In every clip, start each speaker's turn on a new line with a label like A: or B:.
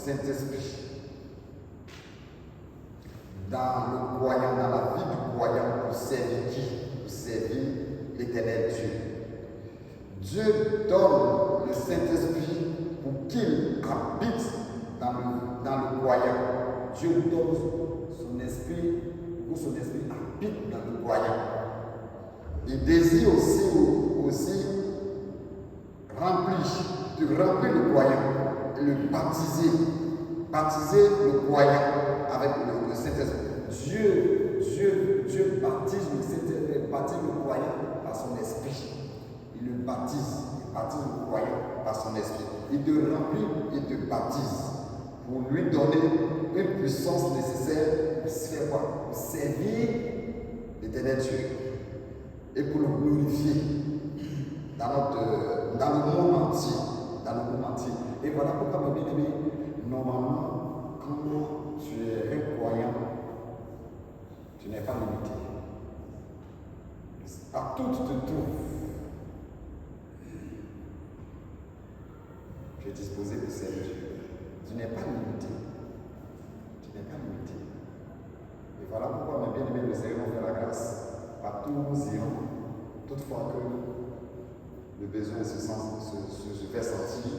A: Saint-Esprit dans le croyant, dans la vie du croyant, pour servir qui? Pour servir l'Éternel Dieu. Dieu donne le Saint-Esprit pour qu'il habite dans le croyant. Dieu lui donne son esprit, pour que son esprit habite dans le croyant. Il désire aussi remplir le croyant et le baptiser. Baptiser le croyant avec le Saint-Esprit. Dieu baptise le Saint-Esprit, baptise le croyant par son esprit. Il le baptise le croyant par son esprit. Il te remplit, il te baptise pour lui donner une puissance nécessaire pour faire quoi? Pour servir l'Éternel Dieu et pour le glorifier dans le monde entier. Et voilà pourquoi, mes bien-aimés, normalement, quand tu es un croyant, tu n'es pas limité. Partout où tu te trouves, tu es disposé pour servir Dieu. Tu n'es pas limité. Et voilà pourquoi, mes bien-aimés, le Seigneur nous fait la grâce. Partout où nous irons, toutefois que le besoin se fait sentir,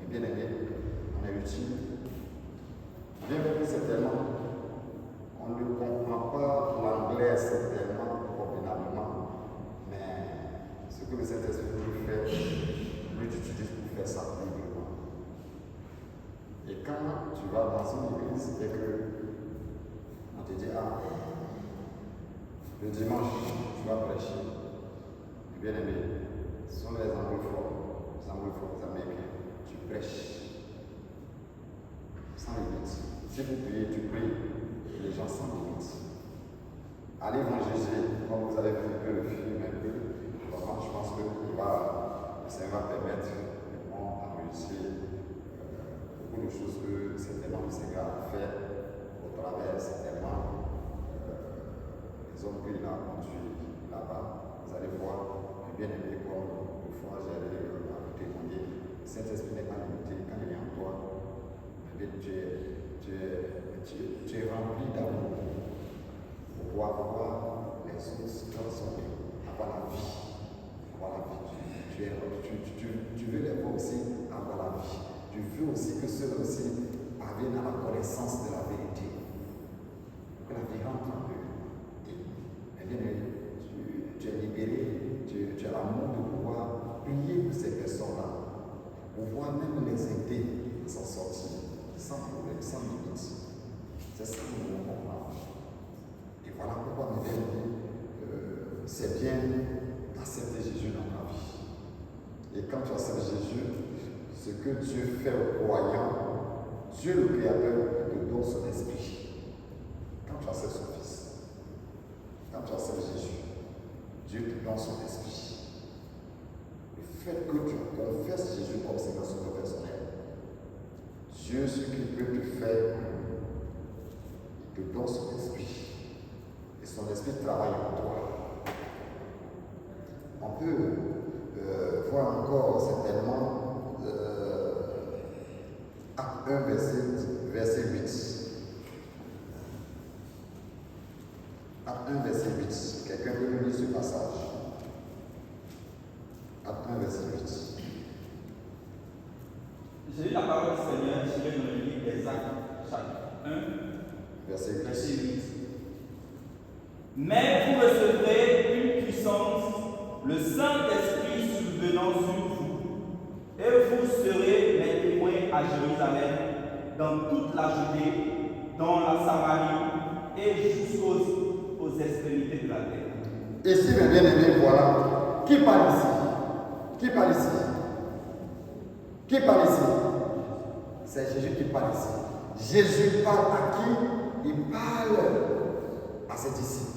A: mes bien-aimés, on est utile. Bien que certainement, on ne comprend pas l'anglais certainement convenablement, mais ce que le Saint-Esprit nous fait, lui t'utilise pour faire ça librement. Et quand tu vas dans une église et que on te dit, le dimanche, tu vas prêcher, bien aimé, ce sont les anglophones, les américains, tu prêches sans limite. Si vous priez, tu pries, et les gens sans limite. Allez évangéliser, comme vous avez vu le film un peu, vraiment, je pense que le Seigneur va permettre vraiment à réussir beaucoup de choses que certainement le Seigneur a fait au travers certainement les hommes qu'il a conduits là-bas. Vous allez voir, bien aimé, comme une fois j'allais vous témoigner, le Saint-Esprit n'est pas limité quand il est en toi. Tu es rempli d'amour pour pouvoir voir les autres se transformer, avoir la vie. Tu veux les voir aussi avoir la vie. Tu veux aussi que ceux-là aussi parviennent à la connaissance de la vérité. Que la vie rentre en eux. Et bien, tu es libéré, tu as l'amour de pouvoir prier pour ces personnes-là, pouvoir même les aider à s'en sortir, sans problème, sans limite. C'est ça que nous devons comprendre. Et voilà pourquoi nous disons c'est bien d'accepter Jésus dans ta vie. Et quand tu acceptes Jésus, ce que Dieu fait aux croyants, Dieu le Créateur te donne son esprit. Quand tu acceptes son Fils, quand tu acceptes Jésus, Dieu te donne son esprit. Le fait que tu confesses Jésus comme Seigneur Sauveur personnel, Dieu, ce qu'il peut te faire, il te donne son esprit. Et son esprit travaille en toi. On peut voir encore certainement Acte 1, verset 8. Acte 1, verset 8. Quelqu'un peut nous lire ce passage. Acte 1, verset 8.
B: J'ai lu la parole du Seigneur, je vais dans le livre des Actes, chapitre 1, verset 8. Mais vous recevrez une puissance, le Saint-Esprit survenant sur vous, et vous serez mes témoins à Jérusalem, dans toute la Judée, dans la Samarie et jusqu'aux extrémités de la terre.
A: Ici, mes bien-aimés, voilà. Qui parle ici? Qui parle ici? Qui parle ici? C'est Jésus qui parle ici. Jésus parle à qui? Il parle à ses disciples.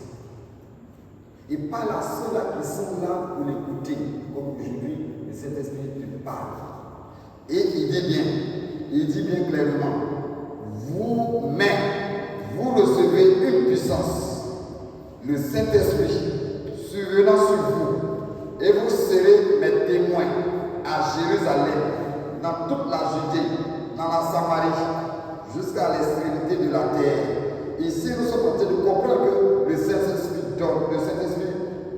A: Il parle à ceux-là qui sont là pour l'écouter, comme aujourd'hui, le Saint-Esprit te parle. Et il dit bien clairement, vous recevez une puissance, le Saint-Esprit, survenant sur vous, et vous serez mes témoins à Jérusalem, dans toute la Judée, dans la Samarie jusqu'à l'extrémité de la terre. Ici, nous sommes en train de comprendre que le Saint-Esprit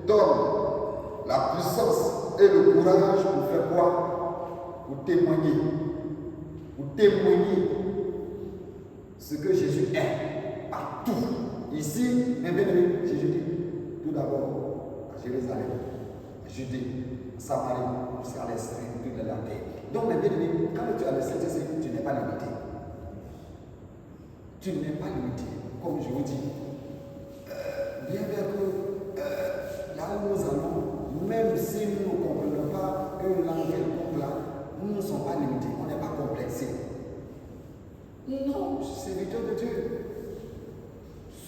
A: donne la puissance et le courage pour faire quoi? Pour témoigner. Pour témoigner ce que Jésus est partout. Ici, mes bien-aimés, Jésus dit tout d'abord à Jérusalem, à Judée, à Samarie, jusqu'à l'extrémité de la terre. Donc, mes bien-aimés, quand tu as le Saint-Esprit, tu n'es pas limité. Tu n'es pas limité. Comme je vous dis, bien que là où nous allons, même si nous ne comprenons pas une langue quelconque là, nous ne sommes pas limités, on n'est pas complexés. Non, je suis serviteur de Dieu.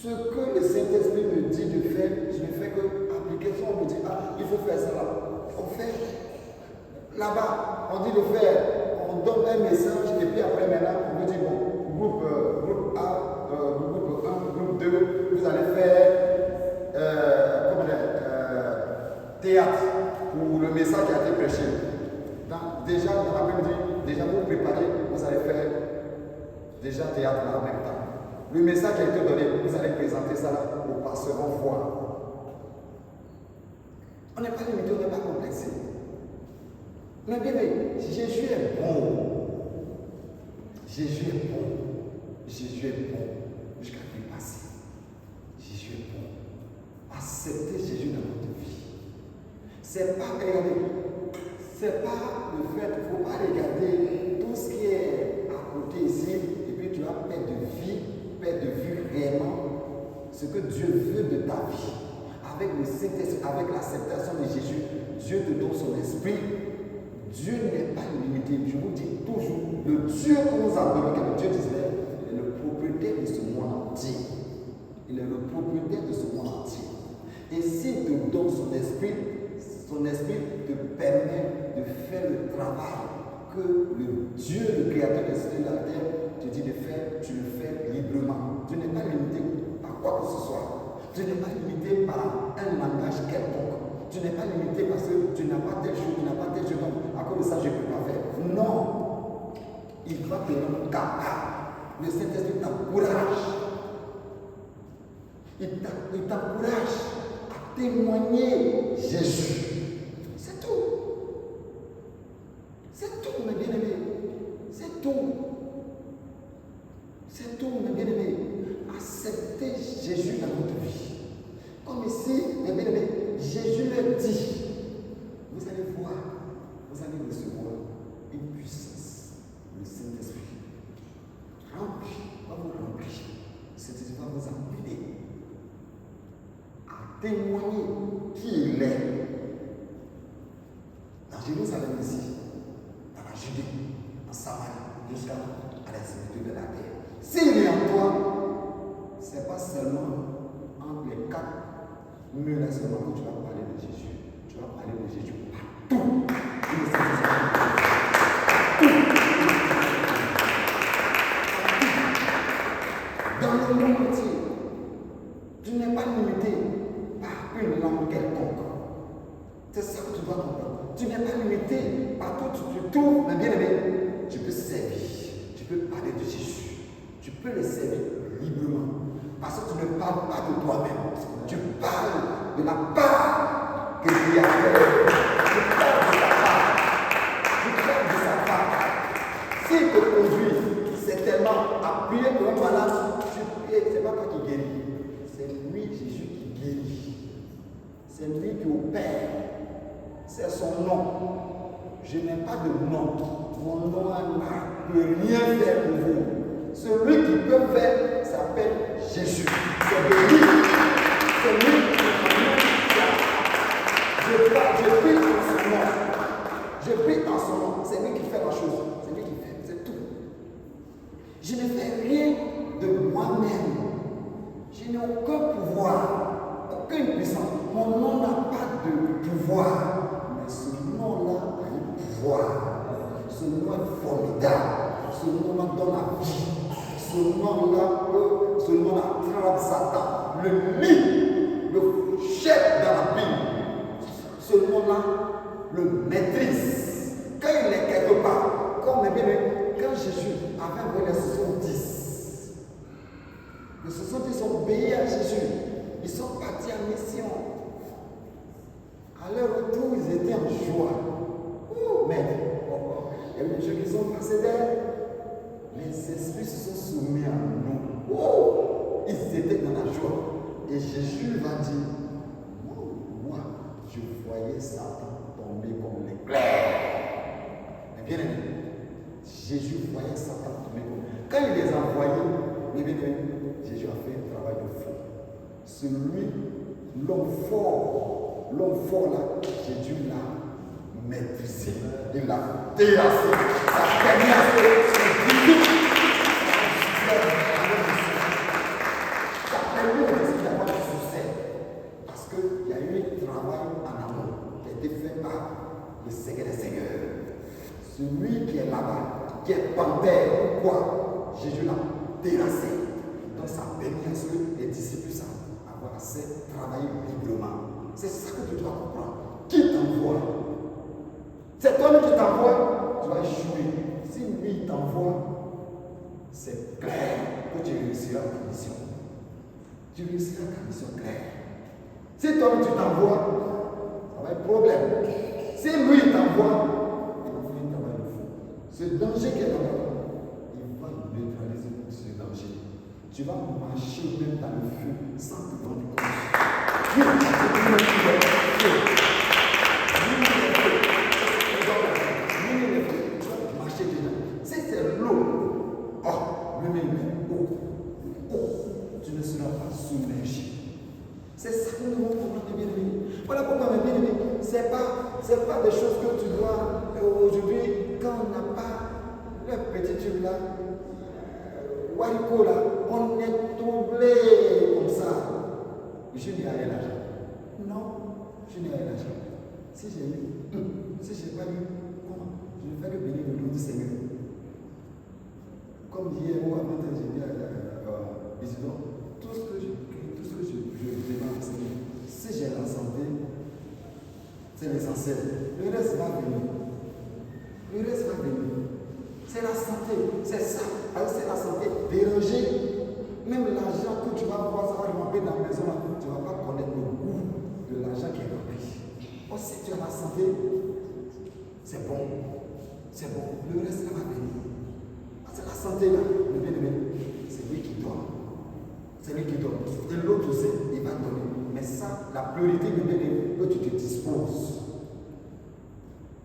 A: Ce que le Saint-Esprit me dit de faire, je ne fais que appliquer. Si on me dit, ah, il faut faire ça là, on fait. Là-bas, on dit de faire, on donne un message et puis après maintenant, on me dit, bon, groupe A, groupe 1, groupe 2, vous allez faire théâtre pour le message qui a été prêché. Déjà, dans l'après-midi, déjà vous préparez, vous allez faire déjà théâtre là en même temps. Le message qui a été donné, vous allez présenter ça là au pasteur en voix. On n'est pas limité, on n'est pas complexé. Mais bien, Jésus est bon. Jésus est bon. Jésus est bon jusqu'à lui passer. Jésus est bon. Acceptez Jésus dans votre vie. C'est pas, regardez, c'est pas le fait, il ne faut pas regarder tout ce qui est à côté ici et puis tu vas perdre de vue réellement ce que Dieu veut de ta vie. Avec le Saint-Esprit, avec l'acceptation de Jésus, Dieu te donne son esprit. Dieu n'est pas limité. Je vous dis toujours, le Dieu qu'on nous a donné, que le Dieu d'Israël, il est le propriétaire de ce monde entier. Il est le propriétaire de ce monde entier. Et s'il te donne son esprit te permet de faire le travail que le Dieu, le créateur des cieux et de la terre, te dit de faire, tu le fais librement. Tu n'es pas limité par quoi que ce soit. Tu n'es pas limité par un langage quelconque. Tu n'es pas limité parce que tu n'as pas telle chose, tu n'as pas telle chose. Donc, à cause de ça, je ne peux pas faire. Non. Il va te rendre capable. Le Saint-Esprit t'encourage. Il t'encourage à témoigner Jésus. C'est tout. C'est tout, mes bien-aimés. C'est tout. C'est tout, mes bien-aimés. Acceptez Jésus dans votre vie. Comme ici, mes bien-aimés, Jésus leur dit, vous allez voir, vous allez recevoir une puissance, le Saint-Esprit. Rempli, va vous remplir. Le Saint-Esprit va vous amener à témoigner qui il est. Dans Jérusalem ici, dans la Judée, en Samarie, jusqu'à l'extrémité de la terre. S'il est en toi, ce n'est pas seulement entre les quatre murs là seulement que tu vas parler de Jésus. Tu vas parler de Jésus partout. Dans le monde entier, tu n'es pas limité par une langue quelconque. C'est ça que tu dois comprendre. Tu n'es pas limité par tout, tu trouves, mais bien aimé, tu peux servir, tu peux parler de Jésus, tu peux le servir librement. Parce que tu ne parles pas de toi-même, tu parles de la part que Dieu a fait. Tu parles de sa part. Tu parles de sa part. S'il te conduit, c'est tellement appuyé pour un malade, tu pries, ce n'est pas toi qui guéris. C'est lui, Jésus, qui guérit. C'est lui qui opère. C'est son nom. Je n'ai pas de nom. Mon nom ne peut rien faire pour vous. Celui qui peut faire s'appelle Jésus. C'est de lui. C'est lui qui je prie en son nom. Je prie en son nom. C'est lui qui fait la chose. C'est lui qui fait. C'est tout. Je ne fais rien de moi-même. Je n'ai aucun pouvoir, aucune puissance. Mon nom n'a pas de pouvoir. Mais ce nom-là a un pouvoir. Ce nom est formidable. Ce nom-là donne la vie. Ce nom-là attrape Satan, le lit, le jette dans la Bible. Ce nom-là le maîtrise. Quand il est quelque part, comme bien, quand Jésus avait envoyé les 70, que ce sont ils ont obéi à Jésus. Ils sont partis en mission. À leur retour, ils étaient en joie. Mais il y a eu des choses qui sont passées d'elle. Les esprits se sont soumis à nous. Ils étaient dans la joie. Et Jésus va dire, moi, je voyais Satan tomber comme l'éclair. Mais bien aimé, Jésus voyait Satan tomber comme l'éclair. Quand il les a envoyés, Jésus a fait un travail de fou. Celui, l'homme fort là, Jésus l'a maîtrisé. Il l'a terrassé. Ça a permis à ce d'avoir du succès. Parce qu'il y a eu un travail en amont qui a été fait par le Seigneur des Seigneurs. Celui qui est là-bas, qui est panthère ou quoi, Jésus l'a terrassé. Donc ça a permis à ce que les disciples savent avoir assez travailler librement. C'est ça que tu dois comprendre. Qui t'envoie? C'est toi-même qui t'envoie, tu vas échouer. Si lui t'envoie, c'est clair que tu réussiras ta mission. Tu réussiras ta mission claire. Si toi-même tu t'envoies, ça va être problème. Si lui t'envoie, il va faire un travail de fou. Ce danger qui est là-bas, il va neutraliser ce danger. Tu vas marcher même dans le feu sans te rendre compte. Tu vas marcher dedans. Si c'est l'eau, tu ne seras pas submergé. C'est ça que nous devons comprendre, bien aimé. Voilà pourquoi, mes bien aimés, ce n'est pas des choses que tu dois aujourd'hui, quand on n'a pas le petit tube là, Wariko là, on est troublé comme ça. Je n'ai rien l'argent. Non, je n'ai rien l'argent. Si j'ai eu, si je n'ai pas eu, comment? Je ne fais que bénir le nom du Seigneur. Comme hier ou avant, j'ai dit à Isidore, tout ce que je demande au Seigneur, si j'ai la santé, c'est l'essentiel. Le reste va venir. Le reste va venir. C'est la santé, c'est ça. C'est la santé. Déranger, même l'argent que tu vas avoir, ça va remplir dans la maison, tu ne vas pas connaître le goût de l'argent qui est rempli. Oh, si tu as la santé, c'est bon. C'est bon. Le reste va venir. C'est la santé là, le bien-aimé. C'est lui qui donne. C'est lui qui donne. Et l'autre aussi, il va donner. Mais ça, la priorité du bien-aimé, que tu te disposes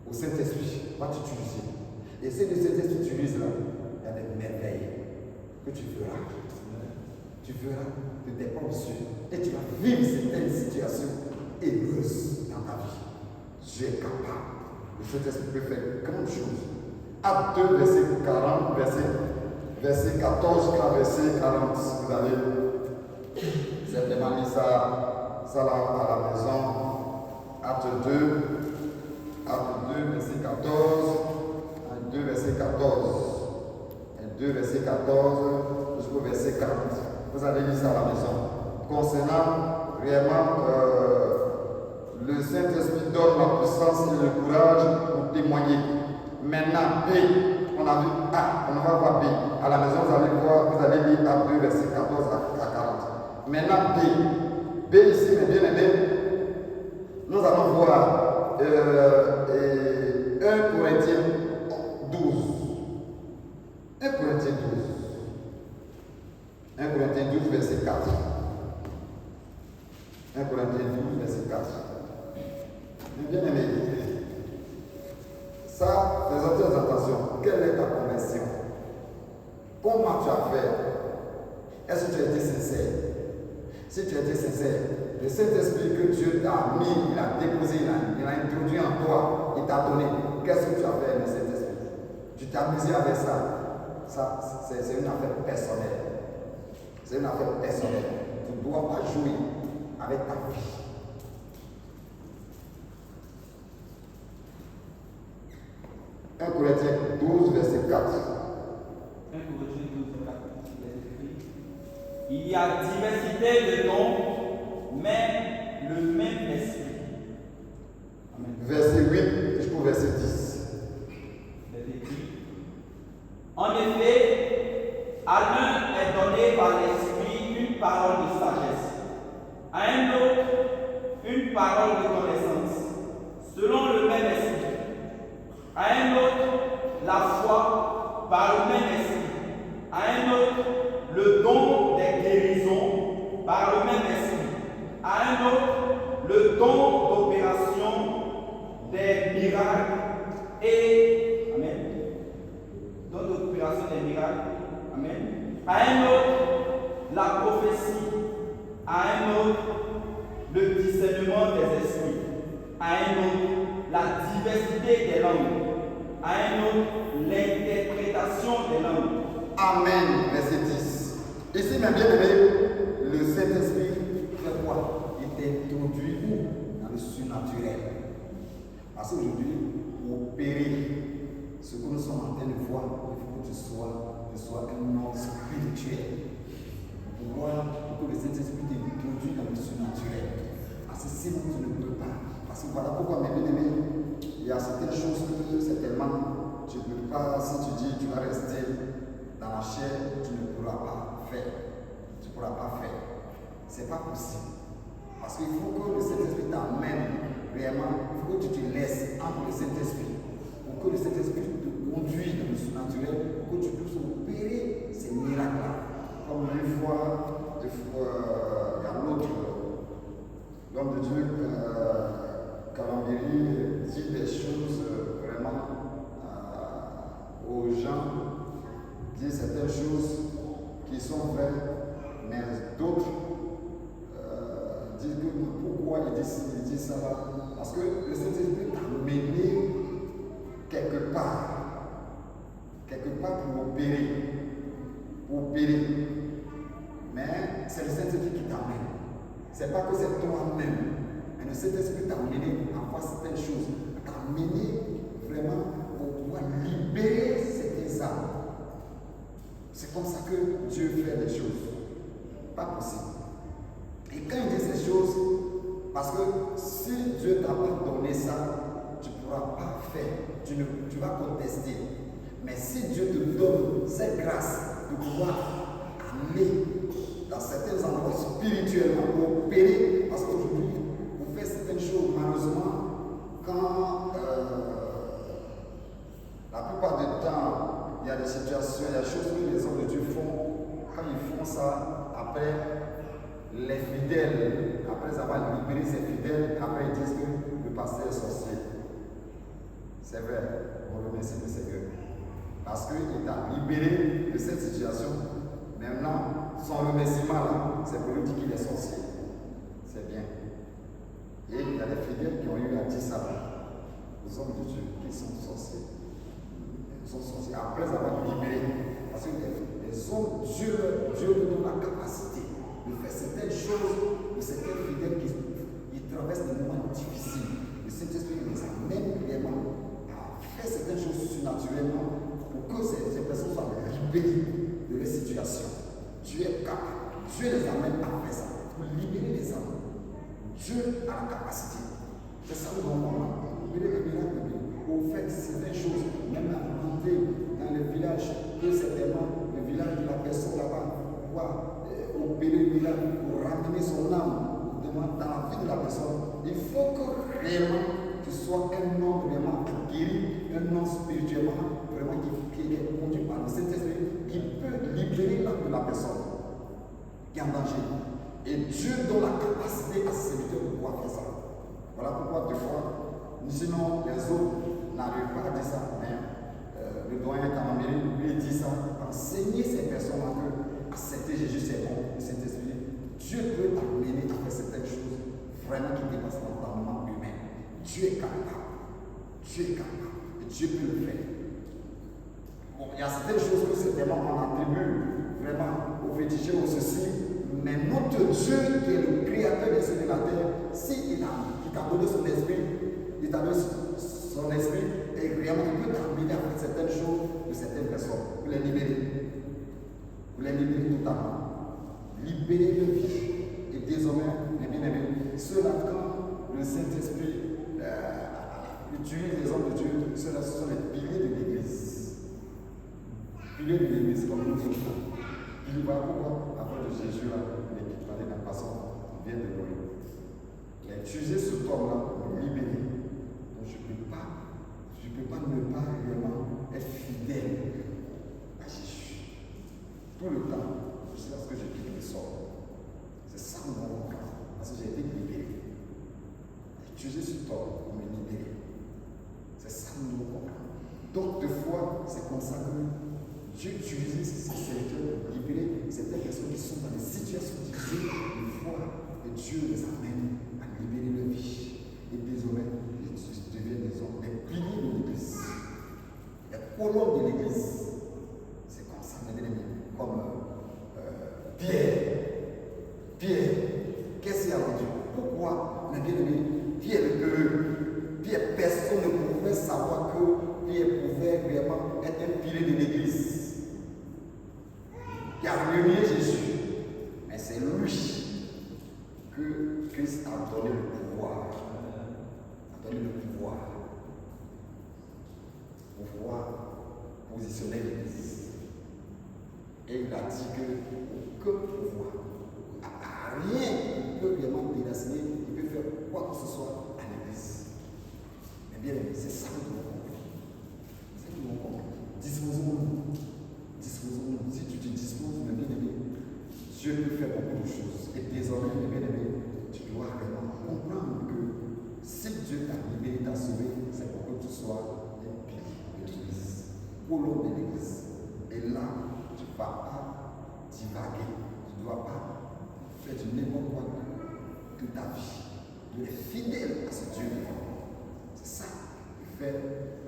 A: au Saint-Esprit, va t'utiliser. Et si le Saint-Esprit t'utilise là, il y a des merveilles que tu feras. Tu feras de tes propres yeux. Et tu vas vivre certaines situations heureuses dans ta vie. Tu es capable. Le Saint-Esprit peut faire grandes choses. Acte 2, verset 40, verset 14 à verset 40. Vous avez certainement mis ça là à la maison. Acte 2, verset 14. 2, verset 14. 2, verset 14 jusqu'au verset 40. Vous avez lu ça à la maison. Concernant réellement le Saint-Esprit donne la puissance et le courage pour témoigner. Maintenant, B, on a vu A, on va voir B. À la maison, vous allez lire Acte 2, verset 14 à 40. Maintenant, B. B ici, mes bien-aimés, nous allons voir 1 Corinthiens 12. 1 Corinthiens 12. 1 Corinthiens 12, verset 4. 1 Corinthiens 12, verset 4. Bien aimé, ça, fais attention. Quelle est ta conversion? Comment tu as fait? Est-ce que tu as été sincère? Si tu as été sincère, le Saint-Esprit que Dieu t'a mis, il a déposé, il a introduit en toi, il t'a donné. Qu'est-ce que tu as fait, le Saint-Esprit? Tu t'es amusé avec ça. Ça, c'est une affaire personnelle. C'est une affaire personnelle. Tu ne dois pas jouer avec ta vie. Un Corinthiens 12, verset 4. 1
B: Corinthiens 12, verset 4. Il y a diversité de dons, mais le même esprit. Amen.
A: Verset 8 jusqu'au verset 10.
B: Verset 10. En effet, à l'un est donné par l'esprit parole de sagesse, à un autre, une parole de connaissance, selon le même esprit, à un autre, la foi par le même esprit, à un autre, le don des guérisons par le même esprit, à un autre, le don d'opération des miracles et Amen. Don d'opération des miracles. Amen. À un autre, la prophétie. À un autre, le discernement des esprits. À un autre, la diversité des langues. À un autre, l'interprétation des langues.
A: Amen. Verset 10. Ici, mes bien-aimés, le Saint-Esprit fait quoi? Il t'introduit où? Dans le surnaturel. Parce qu'aujourd'hui, pour opérer ce que nous sommes en train de voir, il faut que tu sois un homme spirituel. Pour que le Saint-Esprit t'introduise dans le surnaturel. Parce que sinon, tu ne peux pas. Parce que voilà pourquoi, mes bien-aimés, il y a certaines choses que certainement tu ne peux pas, si tu dis tu vas rester dans la chair, tu ne pourras pas faire. Tu ne pourras pas faire. Ce n'est pas possible. Parce qu'il faut que le Saint-Esprit t'amène réellement, il faut que tu te laisses entre le Saint-Esprit. Pour que le Saint-Esprit te conduise dans le surnaturel, pour que tu puisses opérer ces miracles-là. Comme une fois, il y a l'autre, l'homme de Dieu, Calambiri, dit des choses vraiment aux gens, dit certaines choses qui sont vraies, mais d'autres disent que pourquoi il dit ça là. Parce que le Saint-Esprit t'a mené quelque part pour opérer. Mais c'est le Saint-Esprit qui t'amène. C'est pas que c'est toi-même. Mais le Saint-Esprit t'a mené à voir certaines choses. T'a mené vraiment pour pouvoir libérer certaines âmes. C'est comme ça que Dieu fait les choses. Pas possible. Et quand il dit ces choses, parce que si Dieu t'a pas donné ça, tu ne pourras pas faire. Tu vas contester. Mais si Dieu te donne cette grâce de pouvoir aller dans certains endroits spirituellement pour opérer, parce qu'aujourd'hui, vous faites certaines choses, malheureusement, quand la plupart du temps, il y a des situations, il y a des choses que les hommes de Dieu font, quand ils font ça, après, les fidèles, après avoir libéré ces fidèles, après ils disent que le pasteur est sorcier. C'est vrai, on remercie le Seigneur. Parce qu'il t'a libéré de cette situation. Maintenant, son remerciement là, c'est pour lui dire qu'il est sorcier. C'est bien. Et il y a des fidèles qui ont eu à dire ça aux hommes de Dieu qui sont sorciers. Ils sont sorciers après avoir libéré. Parce que les hommes, Dieu nous donne la capacité de faire certaines choses, de certains fidèles qui traversent des moments difficiles. Le Saint-Esprit les amène réellement à faire certaines choses surnaturellement pour que ces personnes soient libérées de leur situation. Dieu est capable. Dieu les amène à faire ça, pour libérer les âmes. Dieu a la capacité. C'est ça le moment. Libérer les miracles, pour faire certaines choses, même à rentrer dans le village, que certainement le village de la personne là-bas, pouvoir opérer le miracle, pour ramener son âme dans la vie de la personne. Il faut que réellement tu sois un homme vraiment guéri, un homme spirituellement vraiment qui est conduit par le Saint-Esprit, qui peut libérer la personne qui est en danger. Et Dieu donne la capacité à ses serviteurs de pouvoir faire ça. Voilà pourquoi des fois, sinon les autres n'arrivent pas à dire ça, mais le doyen Tamamiri lui dit ça, enseigner ces personnes-là que accepter Jésus c'est bon, le Saint-Esprit. Dieu peut t'amener à faire certaines choses vraiment qui dépassent l'entendement humain. Dieu est capable. Dieu est capable. Et Dieu peut le faire. Bon, il y a certaines choses que certainement on attribue vraiment au féticheur ou ceci, mais notre Dieu qui est le créateur des cieux et de la terre, s'il t'a donné son esprit, il t'a donné son esprit, et réellement il peut t'amener à faire certaines choses de certaines personnes, pour les libérer. Pour les libérer totalement. Libérer leur vie. Et désormais, les bien-aimés, ceux-là, quand le Saint-Esprit utilise les hommes de Dieu, ceux-là, ce sont les piliers de l'Église. Piliers de l'Église, comme nous disons. Il va pourquoi, avant de Jésus, là, l'équipe parlait d'un passant, on vient de Noé. Il a utilisé cet homme-là pour me libérer. Donc je ne peux pas ne pas réellement être fidèle à Jésus. Tout le temps, jusqu'à ce que je quitte le sol. C'est ça mon cas. Parce que j'ai été libéré. Utiliser cet homme pour me libérer. C'est ça mon cas. D'autrefois, c'est comme ça que Dieu utilisait ces serviteurs pour libérer certaines personnes qui sont dans des situations difficiles. Une fois que Dieu les amène à libérer leur vie. Et désormais, ils deviennent des hommes, des piliers de l'Église, des colonnes de l'Église. C'est comme ça, mes amis. Comme Pierre. Qu'est-ce qu'il a rendu? Pourquoi, mes bien-aimés, Pierre, personne ne pouvait savoir que Pierre pouvait vraiment être un pilier de l'Église. Qui a remis Jésus. Mais c'est lui que Christ a donné le pouvoir. Pour pouvoir positionner l'Église. Et il a dit que pouvoir, rien ne peut vraiment déraciner, il peut faire quoi que ce soit à l'Église. Mais bien aimé, c'est ça que nous devons comprendre. Disposons-nous. Si tu te disposes, mes bien-aimé, Dieu peut faire beaucoup de choses. Et désormais, mes bien-aimés, tu dois vraiment comprendre que si Dieu t'a libéré, t'a sauvé, c'est pour que tu sois un pilier de l'Église, colonne de l'Église. Et là, tu ne vas pas divaguer, tu ne dois pas faire du n'importe quoi de ta vie. Tu es fidèle à ce Dieu vivant. C'est ça qui fait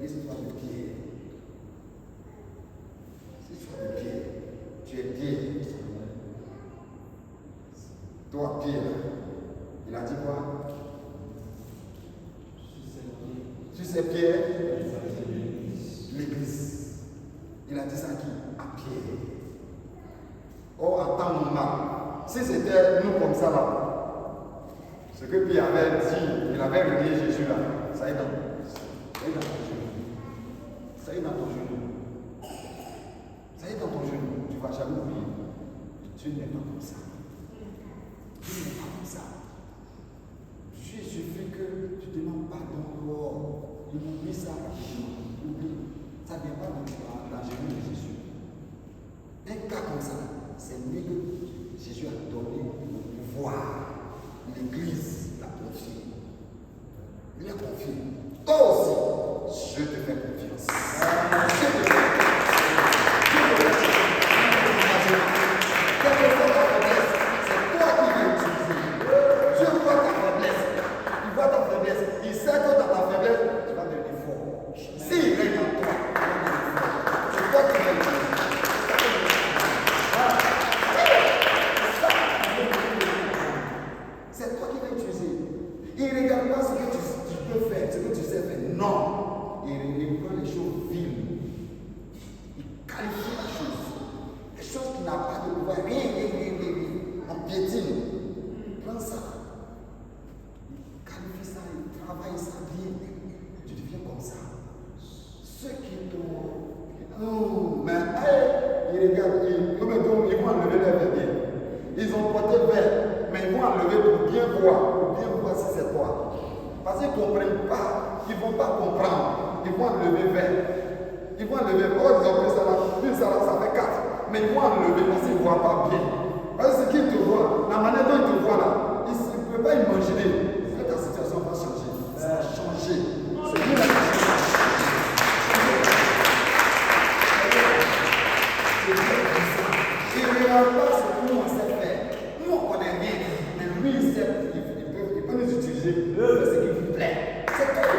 A: l'histoire de Pierre. Si tu es Pierre, tu es Pierre. Toi, Pierre, il a dit quoi? Tu sais Pierre, l'Église. Il a dit ça à qui? À Pierre. Oh, en temps normal, si c'était nous comme ça là, ce que Pierre avait dit, il avait relié Jésus là, ça est dans ton genou. Ça est dans ton genou. Ça est dans ton genou. Tu ne vas jamais oublier. Dieu n'est pas comme ça. Dieu n'est pas comme ça. Il suffit que tu demandes pardon dehors. Il oublie ça rapidement. Oublie. Ça ne vient pas dans la genou de Jésus. Un cas comme ça, c'est lui que Jésus a donné le pouvoir. L'Église l'a confié. Il a confié. Toi aussi, je te fais confiance. Je te fais confiance. Quelle que soit ta faiblesse, c'est toi qui l'as utilisé. Dieu voit ta faiblesse. Il voit ta faiblesse. Il sait que dans ta faiblesse, tu vas devenir fort. S'il règne en toi, c'est toi qui l'as utilisé. C'est toi qui l'as utilisé. Il ne regarde pas ce que tu peux faire, ce que tu sais faire. Non. Il prend les choses viles. Il qualifie la chose. Les choses qui n'ont pas de pouvoir. Rien. On piétine. Prends ça. Il qualifie ça, il travaille ça bien. Tu deviens comme ça. Ceux qui t'ont. Oh, mais ils regardent. Ils vont enlever leur verre. Ils ont porté verre, mais ils vont enlever pour bien voir si c'est toi. Parce qu'ils ne comprennent pas, ils ne vont pas comprendre. Ils vont enlever verre. Ils vont enlever, oh, ils ont pris ça là, ça fait 4. Mais ils vont enlever parce qu'ils ne voient pas bien. Parce que qu'ils te voient, la manière dont ils te voient là, ils ne peuvent pas imaginer que ta situation va changer. Ça va changer. C'est lui la il ne regarde pas ce que nous on sait faire. Nous on connaît rien, mais lui il sait, il peut nous utiliser ce qui lui plaît. C'est tout.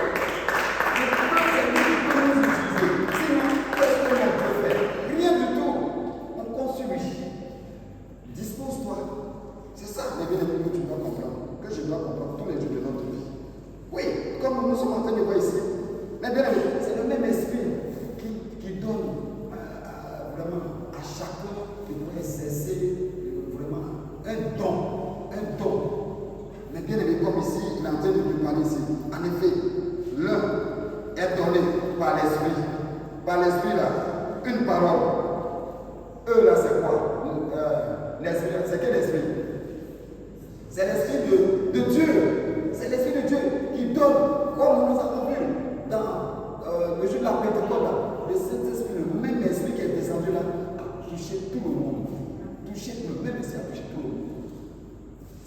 A: Le problème c'est lui qui peut nous utiliser. Sinon, qu'est-ce que l'on peut faire? Rien du tout. On construit. Dispose-toi. C'est ça, les bien-aimés, que tu dois comprendre, que je dois comprendre tous les jours de notre vie. Oui, comme nous sommes en train de voir ici, mais bien aimés, c'est le même esprit qui donne vraiment à chacun de pouvoir exercer vraiment un don. Mais bien aimé, comme ici, il est en train de nous parler ici. En effet, l'un est donné par l'esprit. Par l'esprit là, une parole. Eux là, c'est quoi?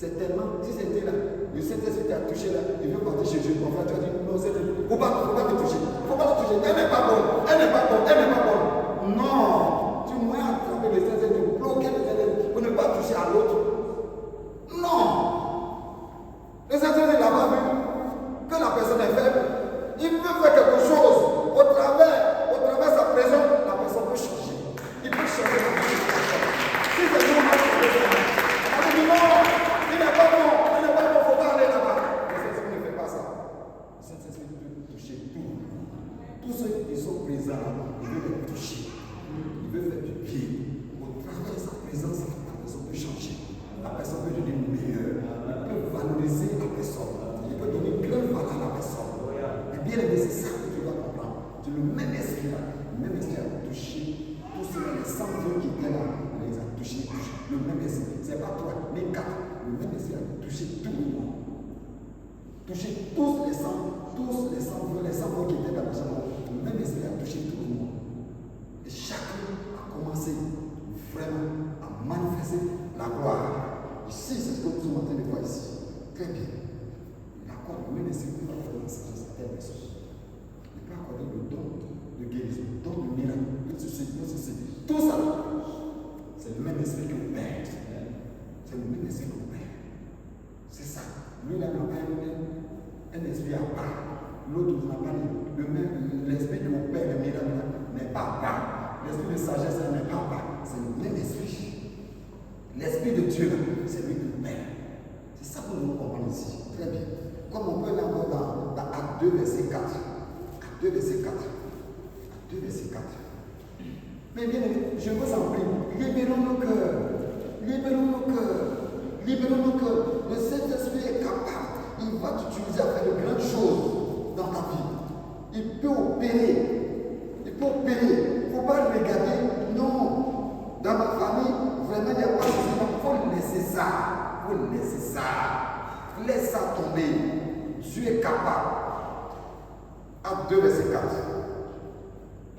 A: C'est tellement, si c'était là, le Saint-Esprit t'a touché là, il veut partir chez Dieu. Ton frère, tu as dit, non, il ne faut pas me toucher. Il ne faut pas me toucher. Elle n'est pas bonne. Elle n'est pas bonne. Elle n'est pas bonne. Non. Tu m'as attrapé le Saint-Esprit, bloquer le Saint-Esprit pour ne pas toucher à l'autre. Non. Le Saint-Esprit n'a pas vu que la personne est faible. Il peut faire quelque chose. Au travers sa présence, la personne peut changer. Il peut changer la personne. Si c'est nous, on va changer. On dit non, il n'est pas bon, il n'est pas bon, il ne faut pas aller là-bas. Le Saint-Esprit ne fait pas ça. Le Saint-Esprit peut toucher tout. Tous ceux qui sont présents, il veut les toucher. Il veut faire du bien. Au travers de sa présence, la personne peut changer. La personne peut devenir meilleure. Il peut valoriser la personne. Il peut donner une grande valeur à la personne. Mais bien aimé, c'est ça que tu dois comprendre. C'est le même esprit là. Le même esprit a touché tous ceux les 100 qui étaient là. Il les a touchés. Le même esprit. Ce n'est pas toi, mais 4. Le même esprit a touché tout le monde. Touché tous les 100 qui étaient dans la chambre. Le même esprit a touché tout le monde. Et chacun a commencé vraiment à manifester la gloire. Ici, c'est ce que nous sommes en train de voir ici. Très bien. Il accorde le même esprit pour faire dans certaines personnes. Il peut accorder le don de guérison, le don de miracle, tout ça. C'est le même esprit que le Père. C'est le même esprit que le Père. C'est ça. Lui, là, n'a pas un esprit à part. L'autre n'a pas l'esprit de mon Père, le miracle, n'est pas à part. L'esprit de sagesse n'est pas à part. C'est le même esprit. L'esprit de Dieu, c'est lui le Père. C'est ça que nous comprenons ici. Très bien. Comme on peut l'entendre dans Acte 2, verset 4. Acte 2, verset 4. Acte 2, verset 4. Mais bien, je vous en prie, libérons nos cœurs. Libérons nos cœurs. Libérons nos cœurs. Le Saint-Esprit est capable. Il va t'utiliser à faire de grandes choses dans ta vie. Il peut opérer. Il peut opérer. Il ne faut pas le regarder. Non. Dans ma famille, vraiment, il n'y a pas de souci. Il faut laisser ça. Il faut laisser ça. Laisse ça tomber. Dieu est capable. Acte 2, verset 4.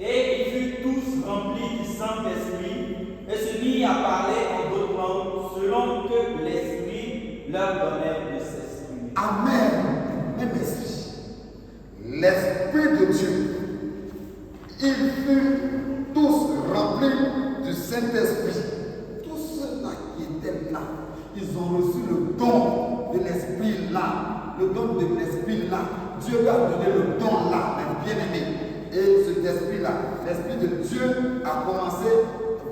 B: Et ils furent tous remplis du Saint-Esprit et se mirent à parler en d'autres langues selon que l'Esprit leur donnait de s'exprimer.
A: Amen. Même esprit. L'Esprit de Dieu. Ils furent tous remplis du Saint-Esprit. Tous ceux-là qui étaient là, ils ont reçu le don de l'Esprit là. Le don de l'Esprit là. Dieu leur a donné le don là, mes bien-aimés. Et cet esprit-là, l'Esprit de Dieu a commencé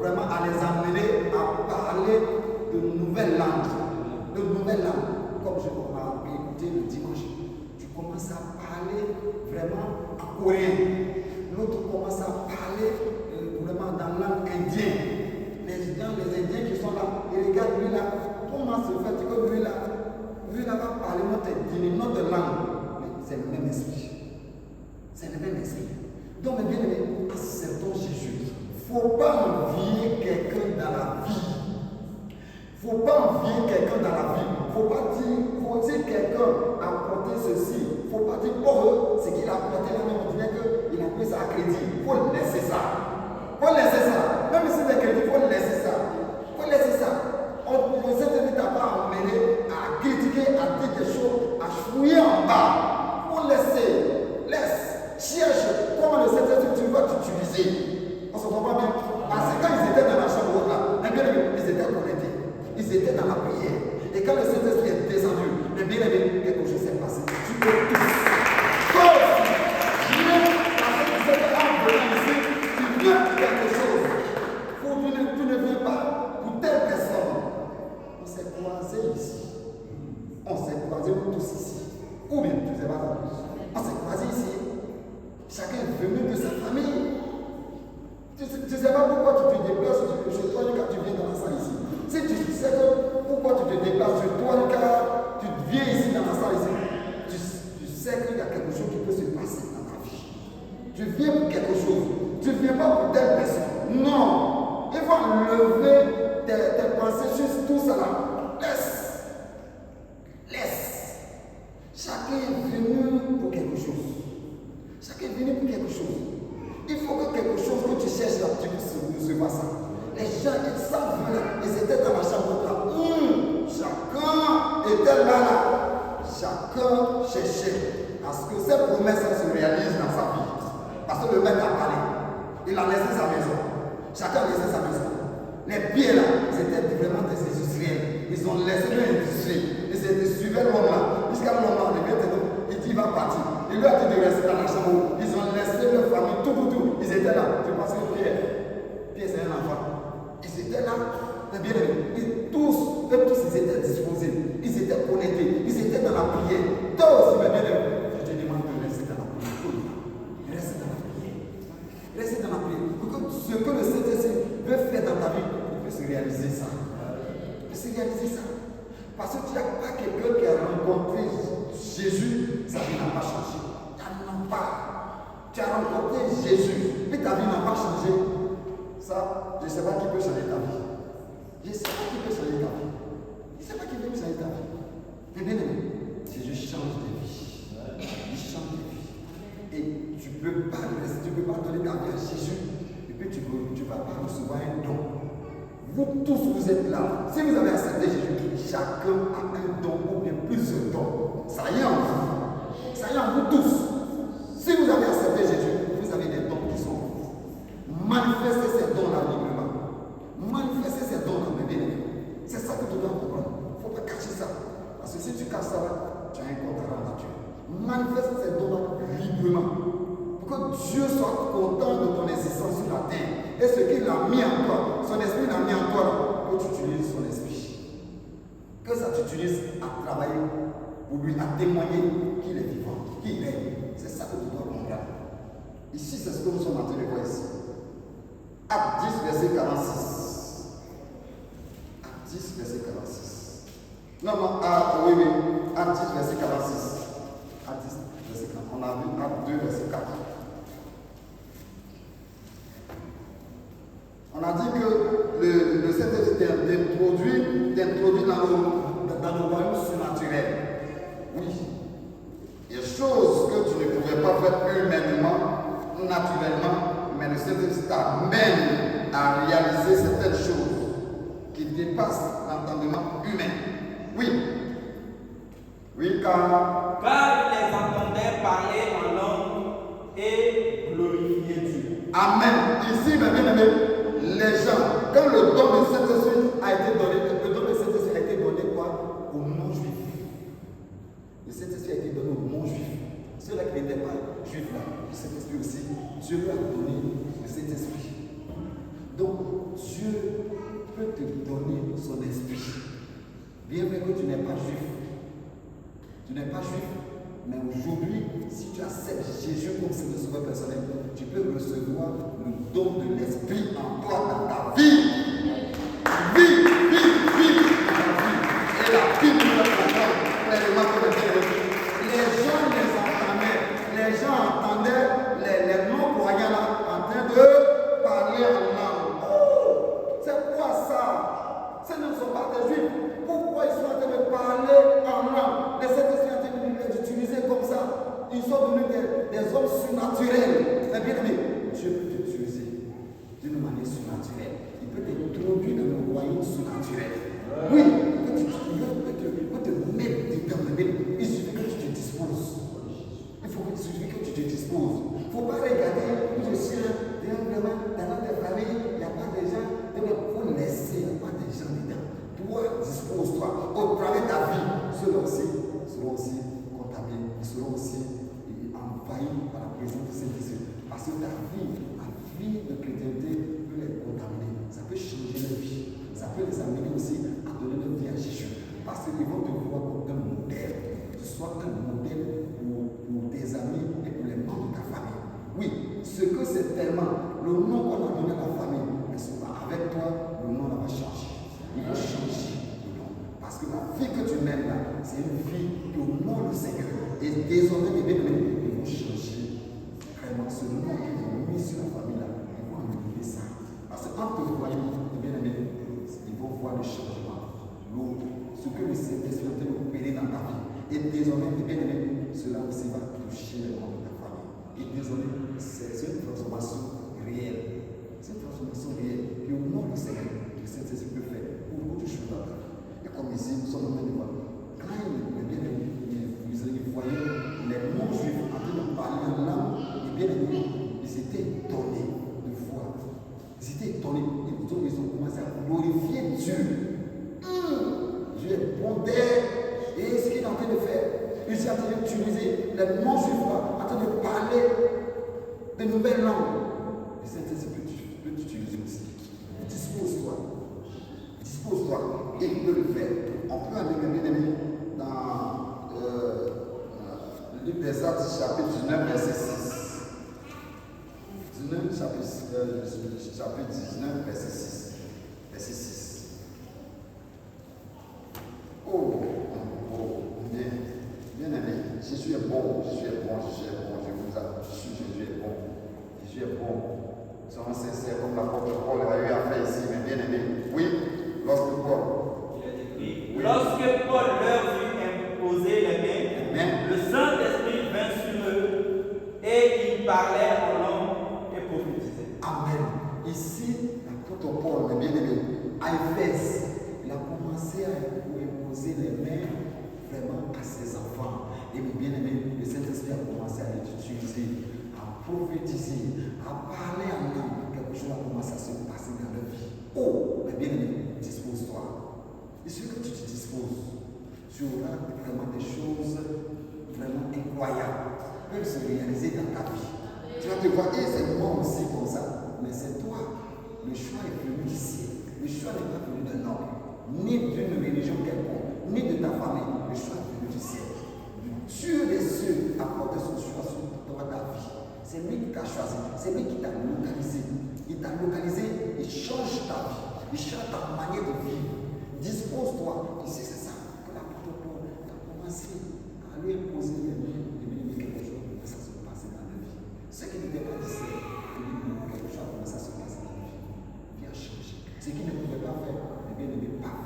A: vraiment à les amener à parler de nouvelles langues. De nouvelles langues. Comme je m'ai écouté le dimanche, tu commences à parler vraiment en coréen. L'autre commence à parler vraiment dans la langue indienne. Les Indiens qui sont là, ils regardent lui là. Comment se fait que lui là va parler notre langue. Mais c'est le même esprit. C'est le même esprit. Donc, mes bien-aimés, acceptons Jésus. Il ne faut pas envier quelqu'un dans la vie. Il ne faut pas envier quelqu'un dans la vie. Il ne faut pas dire quelqu'un a apporté ceci. Il ne faut pas dire pour eux, ce qu'il a apporté là, on dirait qu'il a pris ça à crédit. Il faut laisser ça. Il faut laisser ça. Même si c'est crédit, il faut laisser ça. Il faut laisser ça. Le Saint-Esprit ne t'a pas amené à critiquer, à dire des choses, à fouiller en bas. Il faut laisser. Laisse. Cherche comment le Saint-Esprit va t'utiliser. On se comprend bien. Parce que quand ils étaient dans la chambre là, ils étaient connectés. Ils étaient dans la prière. Et quand le Saint-Esprit est descendu, quelque chose s'est passé. Tu peux tout. Sauf si Dieu, parce que tu sais en venant ici, tu viens pour quelque chose. Tu ne viens pas pour telle personne. On s'est croisés ici. On s'est croisés tous ici. Ou bien, tu ne sais pas ça. On s'est croisés ici. Chacun est venu de sa famille. Tu ne sais pas pourquoi tu te déplaces chez toi quand tu viens dans la salle ici. Si tu sais que pourquoi tu te déplaces chez toi quand tu viens ici dans la salle ici, tu sais qu'il y a quelque chose qui peut se passer dans ta vie. Tu viens pour quelque chose. Tu ne viens pas pour telle personne. Non. Il faut enlever tes pensées sur tout cela. Laisse. Chacun est venu pour quelque chose. Chacun est venu pour quelque chose. Il faut que quelque chose que tu cherches là, tu puisses recevoir ça. Les gens, ils savent là, ils étaient dans la chambre là. Chacun vraiment des industriels. Ils ont laissé leur industrie. Ils suivaient l'homme là. Jusqu'à l'homme là, il dit il va partir. Il lui a dit de rester dans la chambre. Ils ont laissé leur famille, tout. Ils étaient là. Je pense que Pierre c'est un enfant. Ils étaient là. Bien aimé. Tous, ils étaient disposés. Ils étaient connectés. Ils étaient dans la prière. Tous, bien aimé. Je te demande de rester dans la prière. Reste dans la prière. Reste dans la prière. Pour que ce que le Saint-Esprit veut faire dans ta vie, il peut se réaliser ça. Il peut se réaliser ça. Parce que tu n'as pas quelqu'un qui a rencontré Jésus, sa vie n'a pas changé. Tu n'en as pas. Tu as rencontré Jésus, mais ta vie n'a pas changé. Ça, je ne sais pas qui peut changer ta vie. Je ne sais pas qui peut changer ta vie. Je ne sais pas qui peut changer ta vie. Mais bien aimé, Jésus change de vie. Il change de vie. Et tu ne peux pas rester, tu ne peux pas donner ta vie à Jésus. Et puis tu ne vas pas recevoir un don. Vous tous, vous êtes là. Si vous avez accepté Jésus, chacun a un don ou bien plusieurs dons. Ça y est en vous. Ça y est en vous tous. Si vous avez accepté Jésus, vous avez des dons qui sont en vous. Manifestez ces dons-là librement. Manifestez ces dons-là, mes bien-aimés. C'est ça que tu dois comprendre. Il ne faut pas cacher ça. Parce que si tu caches ça, tu as un compte à rendre à Dieu. Manifeste ces dons-là librement. Pour que Dieu soit content de ton existence sur la terre. Et ce qu'il a mis en toi, son esprit l'a mis en toi, que tu utilises son esprit. Que ça t'utilise à travailler pour lui, à témoigner qu'il est vivant, qu'il est. C'est ça que tu dois comprendre. Ici, c'est ce que nous sommes en train de voir ici. Acte 10, verset 46. Acte 10, verset 46. Non, oui. Acte 10, verset 46. Acte 10, verset 40. On a vu Acte 2, verset 4. On a dit que le Saint-Esprit t'introduit dans le royaume surnaturel. Oui. Il y a des choses que tu ne pouvais pas faire humainement, naturellement, mais le Saint-Esprit t'amène à réaliser certaines choses qui dépassent l'entendement humain. Oui. Oui, car
B: il les entendait parler en langue et glorifier Dieu.
A: Amen. Ici, mes bien-aimés, les gens, quand le don de Saint-Esprit a été donné, le don de Saint-Esprit a été donné quoi? Aux non-juifs. Le Saint-Esprit a été donné aux non-juifs. Ceux-là qui n'étaient pas juifs là, le Saint-Esprit aussi, Dieu leur a donné le Saint-Esprit. Donc, Dieu peut te donner son esprit. Bien vrai que tu n'es pas juif. Tu n'es pas juif. Mais aujourd'hui, si tu acceptes Jésus comme Seigneur sauveur personnel, tu peux recevoir le don de l'esprit en toi dans ta vie. Vie dans ta vie. Et la Bible nous apprend pleinement que les gens les entendaient. Les gens entendaient les non-croyants là en train de parler en langue. Oh, c'est quoi ça? Ce ne sont pas des juifs. Pourquoi ils sont en train de parler en langue? Les Saint-Esprit ont été utilisés comme ça. Ils sont devenus des hommes surnaturels. Mais bien aimé, Dieu peut t'utiliser d'une manière surnaturelle. Il peut t'introduire dans le royaume surnaturel. Oui, il peut te mettre dedans. Il suffit que tu te disposes. Il suffit que tu te disposes. Il ne faut pas regarder où je suis là. Vraiment, dans notre famille, il n'y a pas de gens. Il faut laisser, il n'y a pas de gens dedans. Toi, dispose-toi. Au travers de ta vie, ceux-là aussi seront aussi contaminés. Ils seront aussi envahis par la présence de Saint-Esprit. Parce que ta vie de chrétienté peut les contaminer. Ça peut changer leur vie. Ça peut les amener aussi à donner leur vie à Jésus. Parce qu'ils vont te voir comme un modèle. Que ce soit un modèle pour tes amis et pour les membres de ta famille. Oui, ce que c'est tellement, le nom qu'on a donné à la famille, mais avec toi, le nom va changer. Il va changer le nom. Parce que la vie que tu mènes là, c'est une vie qui honore le Seigneur. Et désormais, les bien-aimés, ils vont changer. Vraiment, ce nom qu'ils ont mis sur la famille là, ils vont améliorer ça. Parce qu'en te voyant, les bien-aimés, ils vont voir le changement. Ce que le Saint-Esprit est opéré dans ta vie. Et désormais, les bien-aimés, cela aussi va toucher les membres de ta famille. Et désormais, c'est une transformation réelle. C'est une transformation réelle qui honore le Seigneur. Le Saint-Esprit peut faire pour beaucoup de choses dans ta vie. Et comme ici, nous sommes en train de voir, quand les bien-aimés, ils voyaient les non-juifs en train de parler en langue, les bien-aimés, ils étaient étonnés de voir. Ils étaient étonnés. Ils ont commencé à glorifier Dieu. en train de faire. Il est en train d'utiliser les non-juifs, en train de parler de nouvelles langues. Le Saint-Esprit peut t'utiliser aussi. Dispose-toi. Dispose-toi. Et il peut le faire. On peut aller, mes bien-aimés, dans le livre des Actes, chapitre 19, verset 6. 19, chapitre 19, verset 6. Verset 6. Oh, bien aimé, Jésus est bon, Jésus est bon, Jésus est bon, je vous assure, Jésus est bon. Jésus est bon. Soyons sincères comme l'apôtre Paul a eu à faire ici, mais bien aimé. Oui, lorsque Paul.
B: Il est écrit. Oui. Lorsque Paul leur eut imposé les mains,
A: Amen.
B: Le Saint-Esprit vint sur eux et ils parlaient en langue et prophétisaient.
A: Amen. Ici, l'apôtre Paul, mais bien aimé, à Éphèse, il a commencé à imposer les mains vraiment à ses enfants. Et bien aimé, le Saint-Esprit a commencé à les utiliser, à prophétiser, à parler en langue. Quelque chose a commencé à se passer dans leur vie. Oh, mais bien aimé, dispose-toi. Il suffit que tu te disposes. Tu auras vraiment des choses vraiment incroyables qui peuvent se réaliser dans ta vie. Tu vas te voir, et c'est moi aussi comme ça. Mais c'est toi. Le choix est venu du ciel. Le choix n'est pas venu d'un homme, ni d'une religion quelconque, ni de ta famille. Le choix est venu du ciel. Dieu des cieux a porté son choix sur toi, ta vie. C'est lui qui t'a choisi. C'est lui qui t'a localisé. Il t'a localisé, il change ta vie. Il change ta manière de vivre. Dispose-toi. Ici, c'est ça que l'apôtre Paul a commencé à lui imposer les mains. Quelque chose a commencé à se passer dans la vie. Ce qui n'était pas du ciel, quelque chose a commencé à se passer dans la vie. Il a changé. Ce qu'il ne pouvait pas faire, les bien-aimés, pas.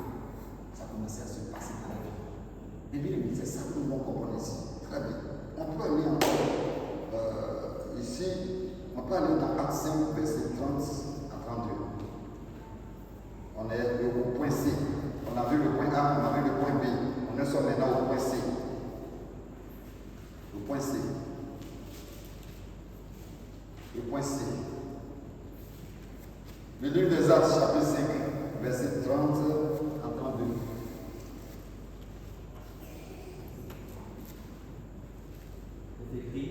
A: Ça a commencé à se passer dans la vie. Les bien-aimés, c'est ça que nous devons comprendre ici. Très bien. On peut aller encore ici, on peut aller dans Actes 5, verset 30 à 32. On est au point C. On a vu le point A, on a vu le point B. On est maintenant au point C. Le point C. Le point C. Le livre des Actes, chapitre 5, verset 30 à 32.
B: C'est écrit.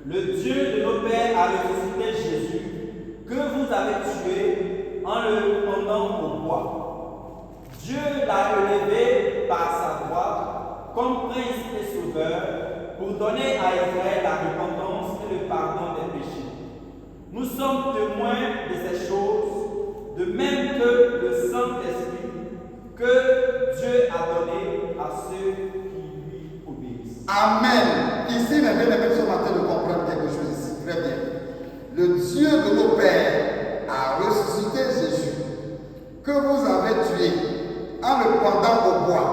A: Le Dieu
B: de nos pères a ressuscité Jésus, que vous avez tué en le pendant au bois. Dieu l'a élevé par sa droite comme prince et sauveur pour donner à Israël la repentance et le pardon des péchés. Nous sommes témoins de ces choses, de même que le Saint-Esprit que Dieu a donné à ceux qui lui obéissent.
A: Amen. Ici, mes bien-aimés, nous sommes en train de comprendre quelque chose ici. Très bien. Le Dieu de nos pères a ressuscité Jésus, que vous avez tué en le pendant au bois.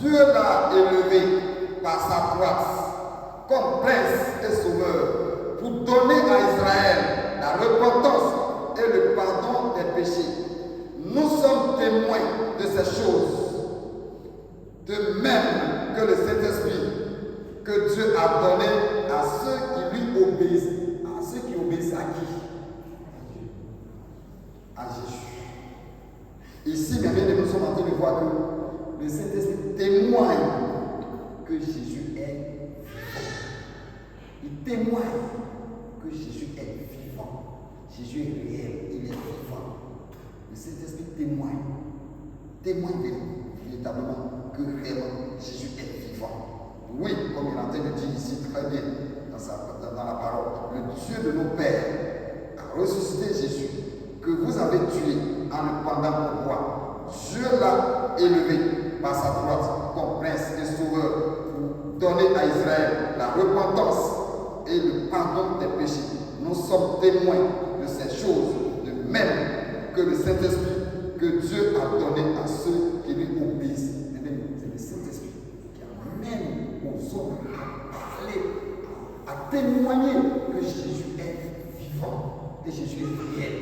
A: Dieu l'a élevé par sa droite comme prince et sauveur pour donner à Israël la repentance et le pardon des péchés. Nous sommes témoins de ces choses, de même que le Saint-Esprit que Dieu a donné à ceux qui lui obéissent. À ceux qui obéissent à qui? À Jésus. Ici, mes bien-aimés, nous sommes en train de voir que le Saint-Esprit témoigne que Jésus est vivant. Il témoigne que Jésus est vivant. Jésus est réel, il est vivant. Le Saint-Esprit témoigne véritablement que réellement Jésus est vivant. Oui, comme il est en train de dire ici très bien dans la parole, le Dieu de nos pères a ressuscité Jésus, que vous avez tué en le pendant au bois. Dieu l'a élevé par sa droite comme prince et sauveur pour donner à Israël la repentance et le pardon des péchés. Nous sommes témoins de ces choses, de même que le Saint-Esprit que Dieu a donné à ceux qui lui obéissent. C'est le Saint-Esprit qui amène aux hommes à parler, à témoigner que Jésus est vivant, que Jésus est réel.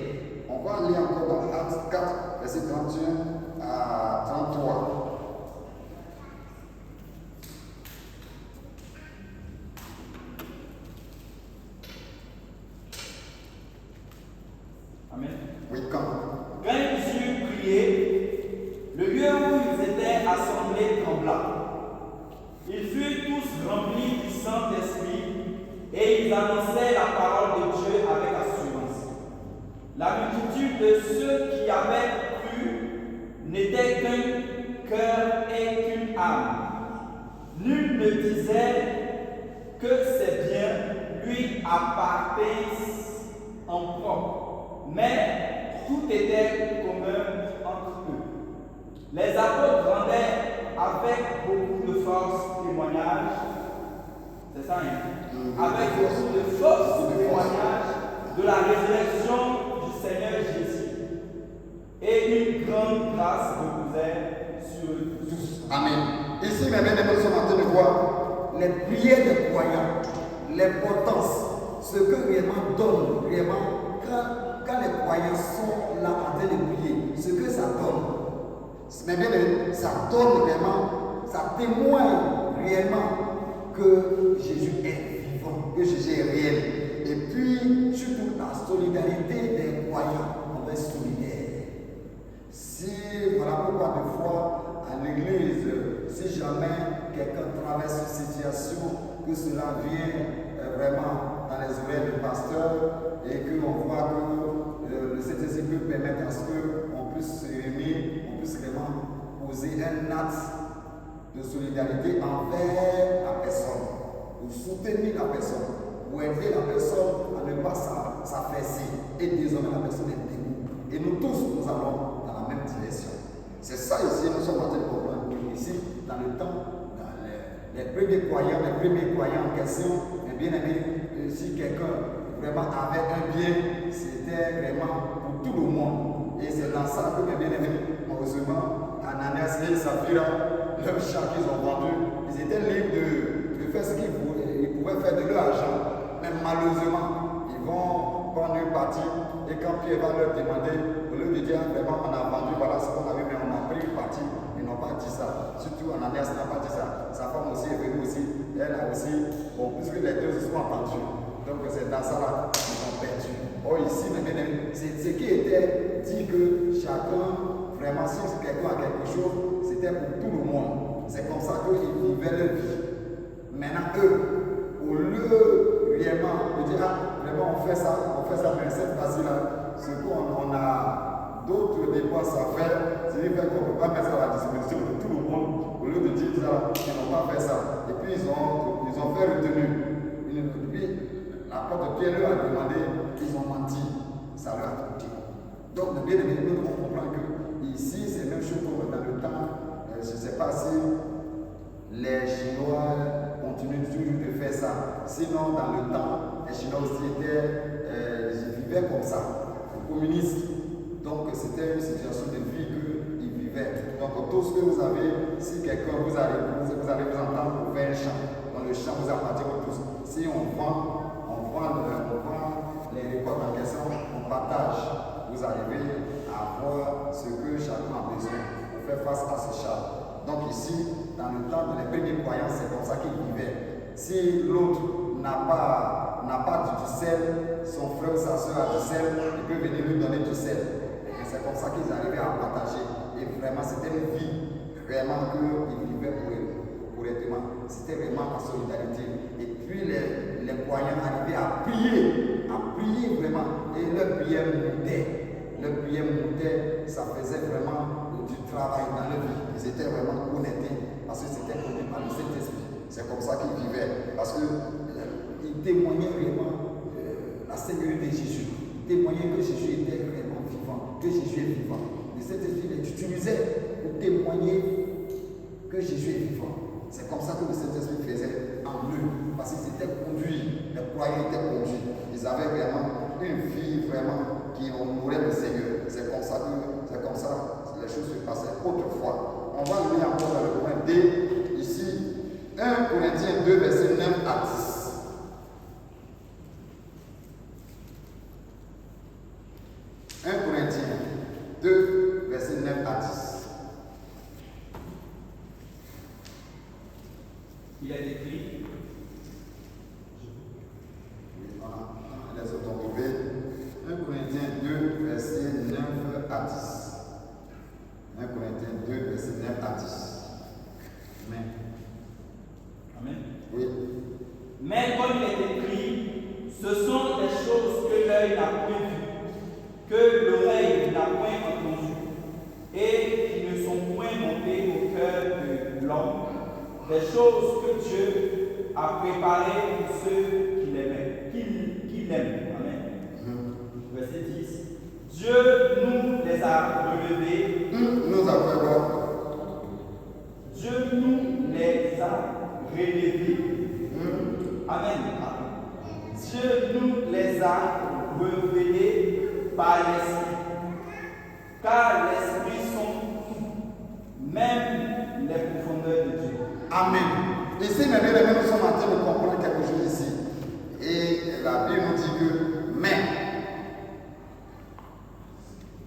A: On va aller encore dans Actes 4, verset 31 à 33.
B: Amen.
A: Oui, quand
B: Quand ils eurent prié, le lieu où ils étaient assemblés trembla. Ils furent tous remplis du Saint-Esprit et ils annonçaient la parole de Dieu avec assurance. La multitude de ceux qui avaient cru n'était qu'un cœur et qu'une âme. Nul ne disait que ses biens lui appartiennent en propre, mais tout était commun entre eux. Les apôtres rendaient avec beaucoup de force témoignage, c'est ça, hein? Avec beaucoup de force témoignage de la résurrection du Seigneur Jésus. Et une grande grâce reposait sur eux tous.
A: Amen. Ici, mes bien-aimés, nous sommes en train de voir les prières des croyants, l'importance, ce que réellement donne, réellement, quand les croyants sont là en train de prier, ce que ça donne. Mais bien, ça donne vraiment, ça témoigne réellement que Jésus est vivant, que Jésus est réel. Et puis, surtout la solidarité des croyants, on va être solidaire. Si, voilà pourquoi des fois, à l'église, si jamais quelqu'un traverse une situation, que cela vient vraiment dans les oreilles du pasteur et qu'on voit que le Saint-Esprit peut permettre à ce qu'on puisse se réunir, on puisse vraiment poser un acte de solidarité envers la personne, pour soutenir la personne, pour aider la personne à ne pas s'affaisser. Et désormais, la personne est debout. Et nous tous, nous allons dans la même direction. C'est ça ici, nous sommes en train de comprendre. Ici, dans le temps, dans les premiers croyants en question, mes bien-aimés, si quelqu'un vraiment avait un bien, c'était vraiment pour tout le monde. Et c'est dans ça que mes bien-aimés, heureusement, Ananias et Saphira, leur champ qu'ils ont vendu, ils étaient libres de faire ce qu'ils voulaient. Ils pouvaient faire de leur argent. Mais malheureusement, ils vont prendre une partie. Et quand Pierre va leur demander, au lieu de dire vraiment on a vendu, voilà ce qu'on avait, mais on a pris une partie, ils n'ont pas dit ça. Surtout Ananias n'a pas dit ça. Sa femme aussi est venue aussi. Elle a aussi, bon, puisque les deux se sont entendus. Donc c'est dans ça là qu'ils ont perdu. Or ici, c'est ce qui était dit que chacun, vraiment, si quelqu'un a quelque chose, c'était pour tout le monde. C'est comme ça qu'ils vivaient leur vie. Maintenant, eux, au lieu réellement de dire, ah, vraiment on fait ça, mais cette fois-ci-là, ce qu'on a d'autres dépenses à faire, c'est dire qu'on ne peut pas mettre ça à la disposition de tout le monde, au lieu de dire ça, ils n'ont pas fait ça. Et puis ils ont fait retenue. Puis la porte de Pierre leur a demandé, ils ont menti, ça leur a coûté. Donc, bien aimé, nous devons comprendre que ici, c'est la même chose comme dans le temps, je ne sais pas si les Chinois continuent toujours de faire ça. Sinon, dans le temps, les Chinois aussi vivaient comme ça, communistes. Donc, c'était une situation de vie qu'ils vivaient. Donc, tout ce que vous avez, si quelqu'un vous allez vous entendre pour faire un champ, dans le champ vous appartient tous. Si on vend les récoltes en question, on partage. Vous arrivez à voir ce que chacun a besoin pour faire face à ce champ. Donc ici, dans le temps de les premiers croyants, c'est comme ça qu'ils vivaient. Si l'autre n'a pas du sel, son frère ou sa soeur a du sel, il peut venir lui donner du sel. Et c'est comme ça qu'ils arrivaient à partager. Et vraiment, c'était une vie vraiment qu'ils vivaient correctement. C'était vraiment la solidarité. Et puis les croyants arrivaient à prier vraiment. Et leur prière montait. Ça faisait vraiment du travail dans leur vie. Ils étaient vraiment connectés parce que c'était connu par le Saint-Esprit. C'est comme ça qu'ils vivaient. Parce qu'ils témoignaient vraiment la sécurité de Jésus. Ils témoignaient que Jésus était vraiment vivant, que Jésus est vivant. Le Saint-Esprit les utilisait pour témoigner que Jésus est vivant. C'est comme ça que le Saint-Esprit faisait en eux, parce qu'ils étaient conduits, les croyants étaient conduits. Ils avaient vraiment une vie vraiment qui honorait le Seigneur. C'est comme ça que les choses se passaient autrefois. On va lire encore dans le point D, ici, 1 Corinthiens 2, verset 9 à 10. 1 Corinthiens 2, verset 9 à 10.
B: Il est écrit.
A: Les autres ont trouvé 1 Corinthiens 2, verset 9 à 10. 1 Corinthiens 2, verset 9 à 10. Amen.
B: point entendu et qui ne sont point montées au cœur de l'homme, des choses que Dieu a préparées pour ceux qui l'aiment. Amen. Verset 10. Dieu nous les a relevés.
A: Nous avons
B: Dieu nous les a relevés. Amen. Dieu nous les a révélés par l'Esprit. Car l'Esprit sont tout, même les profondeurs de Dieu.
A: Amen. Ici, mes bien-aimés, nous sommes en train de comprendre quelque chose ici. Et la Bible nous dit que, mais,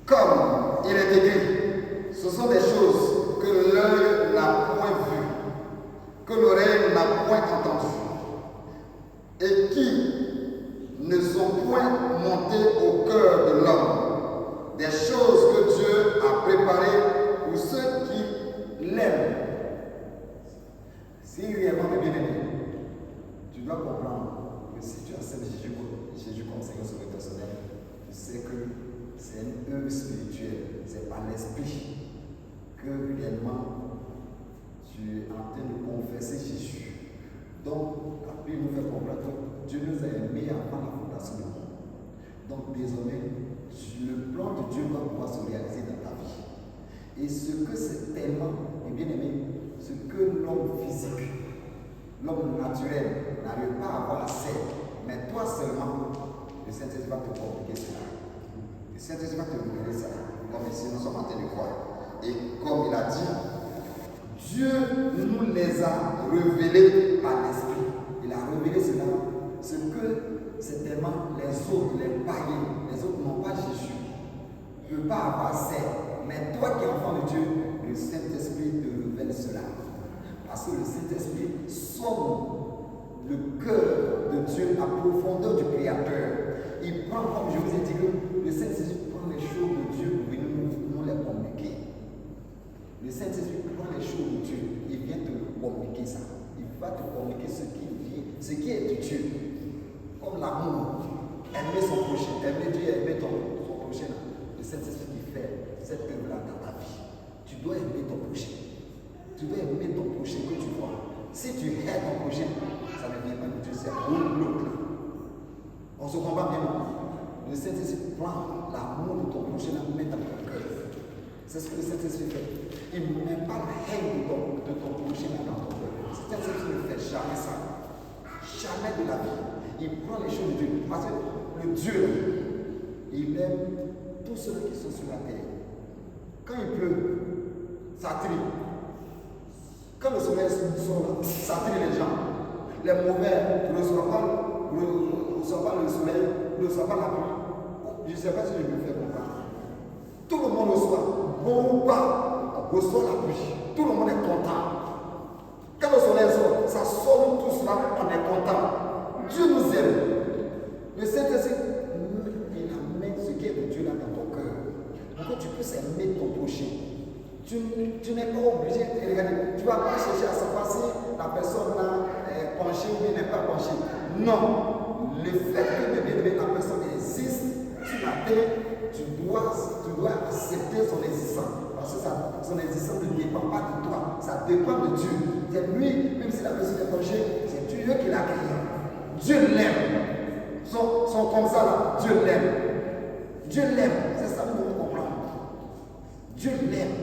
A: comme il est écrit, ce sont des choses que l'œil n'a point vues, que l'oreille n'a point entendues, et qui ne sont point montées au cœur de l'homme, des choses que Dieu a préparées pour ceux qui l'aiment. Si réellement, mes bien-aimés, tu dois comprendre que si tu acceptes Jésus comme Seigneur sur ton personnel, tu sais que c'est une œuvre spirituelle, c'est par l'esprit que réellement tu es en train de confesser Jésus. Donc, la Bible nous fait comprendre que Dieu nous a aimés avant la fondation du monde. Donc, désormais, le plan de Dieu doit pouvoir se réaliser dans ta vie. Et ce que c'est tellement, mes bien-aimés, ce que l'homme physique, l'homme naturel n'arrive pas à avoir accès, mais toi seulement, le Saint-Esprit va te communiquer cela. Le Saint-Esprit va te révéler ça, comme ici nous sommes en train de croire. Et comme il a dit, Dieu nous les a révélés par l'Esprit. Il a révélé cela, ce que c'est tellement les autres, les païens, les autres n'ont pas Jésus, ne peuvent pas avoir accès. Mais toi qui es enfant de Dieu, le Saint-Esprit te révèle cela. Parce que le Saint-Esprit sonne le cœur de Dieu, la profondeur du Créateur. Il prend, comme je vous ai dit, le Saint-Esprit prend les choses de Dieu pour venir nous les communiquer. Le Saint-Esprit prend les choses de Dieu, il vient te communiquer ça. Il va te communiquer ce qui est de Dieu. Comme l'amour, aimer son prochain, aimer Dieu, aimer son prochain. Le Saint-Esprit qui fait cette œuvre-là dans ta vie. Tu dois aimer ton prochain. Tu dois aimer ton prochain que tu vois. Si tu hais ton prochain, ça ne vient pas de Dieu, c'est l'autre. On se comprend bien. Le Saint-Esprit prend l'amour de ton prochain et le met dans ton cœur. C'est ce que le Saint-Esprit fait. Il ne met pas la haine de ton prochain dans ton cœur. Le Saint-Esprit ne fait jamais ça. Jamais de la vie. Il prend les choses de Dieu. Parce que le Dieu, il aime tous ceux qui sont sur la terre. Quand il pleut, ça trie. Quand le soleil sort, ça trie les gens. Les mauvais ne reçoivent pas le soleil, ne reçoivent pas la pluie. Je ne sais pas si je me fais comprendre. Tout le monde reçoit, bon ou pas, on reçoit la pluie. Tout le monde est content. Quand le soleil sort, ça sort tous là, on est content. Dieu nous aime. Le Saint-Esprit, il amène ce qui est de Dieu là dans ton cœur. Pour que tu puisses aimer ton prochain. Tu n'es pas obligé de regarder. Tu ne vas pas chercher à savoir si la personne là est penchée ou n'est pas penchée. Non. Le fait que la personne existe sur la terre, tu dois accepter son existence. Parce que son existence ne dépend pas de toi. Ça dépend de Dieu. C'est lui, même si la personne est penchée, c'est Dieu qui l'a créé. Dieu l'aime. Sont comme ça là. Dieu l'aime. Dieu l'aime. C'est ça que nous devons comprendre. Dieu l'aime.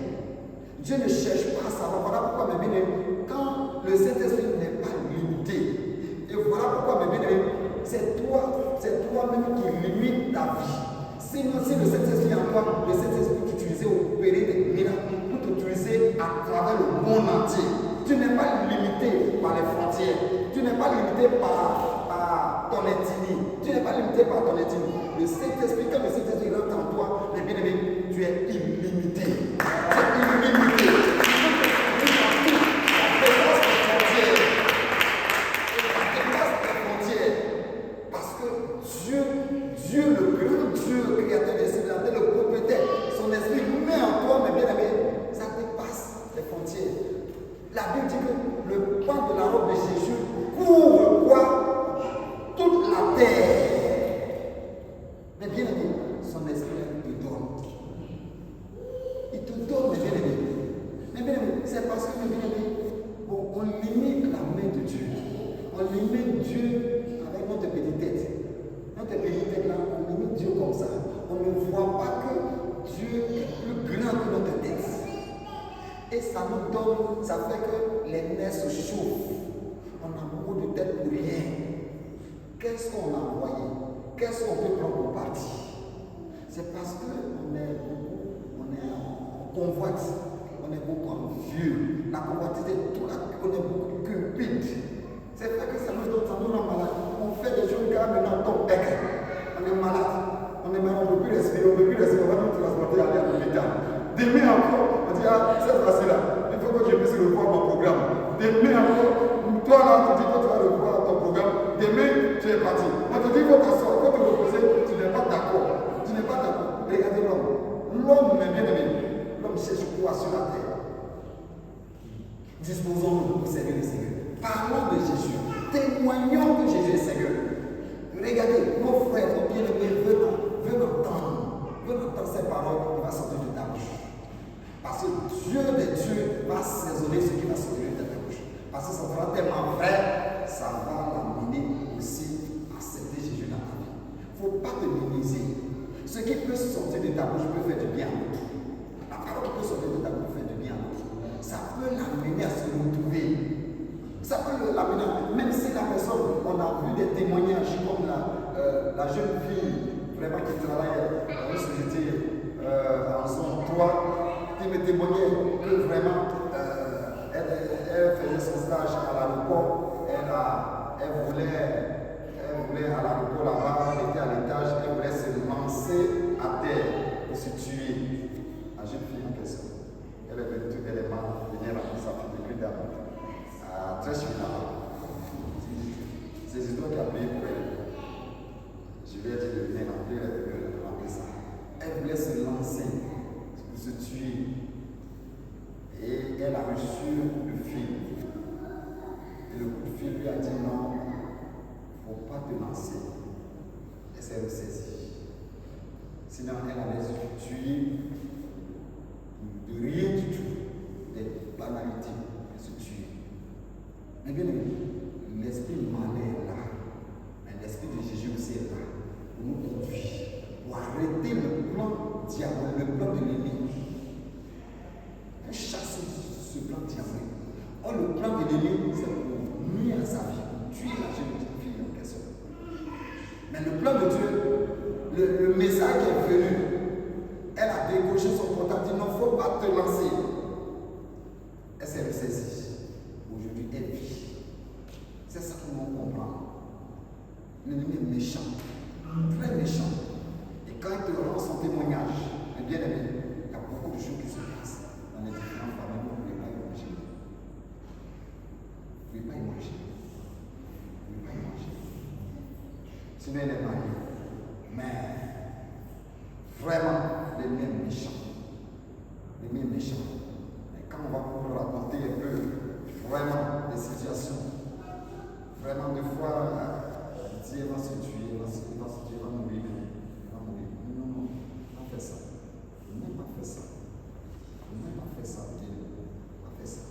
A: Dieu ne cherche pas à savoir. Voilà pourquoi, mes bien-aimés, quand le Saint-Esprit n'est pas limité, et voilà pourquoi, mes bien-aimés, c'est toi-même qui limite ta vie. Sinon, si le Saint-Esprit est en toi, le Saint-Esprit peut t'utiliser au opérer des miracles, pour t'utiliser à travers le monde entier. Tu n'es pas limité par les frontières. Tu n'es pas limité par ton ethnie. Tu n'es pas limité par ton ethnie. Le Saint-Esprit, quand le Saint-Esprit rentre en toi, mes bien-aimés, tu es illimité. Tu es illimité. Tu dépasse les frontières. Tu dépasses les frontières. Parce que Dieu, le grand Dieu, le créateur des cieux, le propriétaire, son esprit met en toi, mes bien-aimés, ça dépasse les frontières. La Bible dit que le pan de la robe de Jésus couvre quoi? Toute la terre. Mais bien aimé, Dieu avec notre petite tête. Notre petite tête là, on limite Dieu comme ça. On ne voit pas que Dieu est plus grand que notre tête. Et ça nous donne, ça fait que les nerfs se chauffent. On a beaucoup de tête pour rien. Qu'est-ce qu'on a envoyé? Qu'est-ce qu'on peut prendre pour parti? C'est parce qu'on est en convoite, on est beaucoup en vieux. La convoitise est tout là, on est beaucoup cupide. C'est vrai que ça nous rend malade. On fait des choses car maintenant on tombe bec. On est malade. On est malade, on ne peut plus respirer, on va nous transporter aller à l'hôpital. Demain encore, on dit cette fois-ci-là, il faut que je puisse revoir mon programme. Demain encore, toi là, tu dis que tu vas revoir ton programme. Demain, tu es parti. On te dit, il faut t'asseoir, il faut te reposer, tu n'es pas d'accord. Tu n'es pas d'accord. Regardez l'homme. L'homme est bien aimé. L'homme cherche quoi sur la terre? Disposons-nous pour servir le Seigneur. Parlons de Jésus. Témoignons que Jésus est Seigneur. Regardez, nos frères, nos bien-aimés veulent entendre ces paroles qui vont sortir de ta bouche. Parce que Dieu des dieux va saisonner ce qui va sortir de ta bouche. Parce que ça sera tellement vrai, ça va l'amener aussi à accepter Jésus dans ta vie. Il ne faut pas te minimiser. Ce qui peut sortir de ta bouche peut faire du bien à l'autre. La parole qui peut sortir de ta bouche peut faire du bien à l'autre. Ça peut l'amener à se retrouver. Ça peut l'amener, même si la personne, on a vu des témoignages comme la jeune fille vraiment qui travaille dans une société en zone 3, qui me témoignait que vraiment elle faisait son stage à l'aéroport, elle voulait à l'aéroport là-bas, elle était à l'étage, elle voulait se lancer à terre pour se tuer. La jeune fille en question, elle est venue tout élément, venir remplir sa fille depuis d'abord. Très sûr là-bas. C'est Jésus qui a payé pour elle. Je lui ai dit de venir remplir, elle devait remplir ça. Elle voulait se lancer pour se tuer. Et elle a reçu un coup de fil. Et le coup de fil lui a dit non, il ne faut pas te lancer. Elle s'est ressaisie. Sinon, elle allait se tuer de rien du tout, des banalités, elle se tuer. Mais bien aimé, l'esprit malin est là, mais l'esprit de Jésus aussi est là pour nous conduire, pour arrêter le plan diabolique, le plan de l'ennemi, pour chasser ce plan diabolique. Or, le plan de l'ennemi, c'est pour nuire à sa vie, pour tuer la jeune fille en question. Mais le plan de Dieu, le message qui est venu, elle a décoché son portable, dit non, il ne faut pas te lancer. Elle s'est ressaisie. Aujourd'hui, elle vit. C'est ça qu'on doit comprendre. L'ennemi est méchant, très méchant. Et quand il te rend son témoignage, mais bien aimé, il y a beaucoup de choses qui se passent dans les différentes familles. Vous ne pouvez pas imaginer. Vous ne pouvez pas imaginer. Vous ne pouvez pas imaginer. Sinon, elle est mariée. Mais vraiment, l'ennemi est méchant. L'ennemi est méchant. Et quand on va pouvoir raconter un peu vraiment des situations, vraiment des fois, Dieu va se tuer, va mourir. Non, pas faire ça. Ne pas faire ça. Ne pas faire ça, Dieu. Pas faire ça.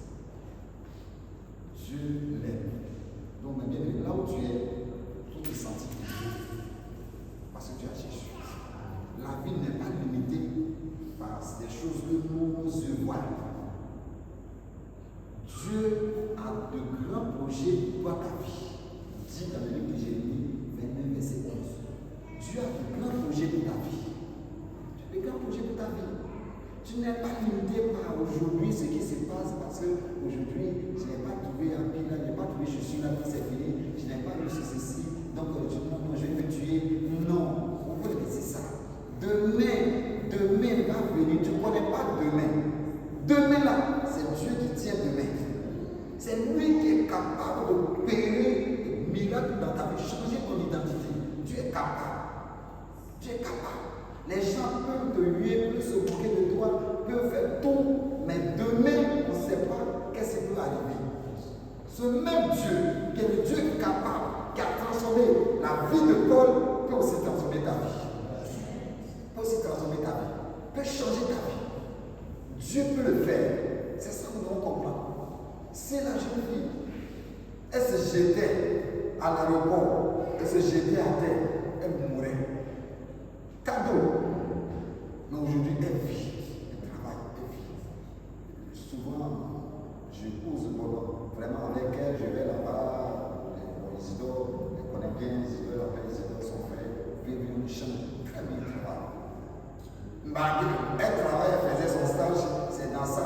A: Dieu l'aime. Donc, bien, là où tu es, tout est senti pour Dieu. Parce que tu as Jésus. La vie n'est pas limitée par des choses que nos yeux voient. Dieu a de grands projets pour ta vie. Dit dans le livre de Jérémie 29, verset 11. Dieu a de grands projets pour ta vie. Tu as de grands projets pour ta vie. Tu n'es pas limité par aujourd'hui ce qui se passe parce que aujourd'hui, je n'ai pas trouvé un pied là, je n'ai pas trouvé je suis là, c'est fini, je n'ai pas eu ceci, donc je vais me tuer. Non, on peut laisser ça. Demain va venir, tu ne connais pas demain. Demain là, c'est Dieu qui tient demain. C'est lui qui est capable d'opérer des miracles dans ta vie, changer ton identité. Tu es capable. Tu es capable. Les gens peuvent te huer, peuvent se moquer de toi, peuvent faire tout, mais demain, on ne sait pas qu'est-ce qui peut arriver. Ce même Dieu, qui est le Dieu capable, qui a transformé la vie de Paul, peut aussi transformer ta vie. Peut aussi transformer ta vie. Peut changer ta vie. Dieu peut le faire. C'est ça que nous devons comprendre. C'est la jeune fille. Elle se jetait à l'aéroport et se jeter à terre, elle mourrait. Cadeau. Mais aujourd'hui, elle vit. Elle travaille, elle vit. Souvent, je pose vraiment avec elle, je vais là-bas. Bon, Isidore, je connais bien Isidore, l'appelle Isidore, son frère, vivre une chambre, très bien travail. Elle travaille, elle faisait son stage, c'est dans ça.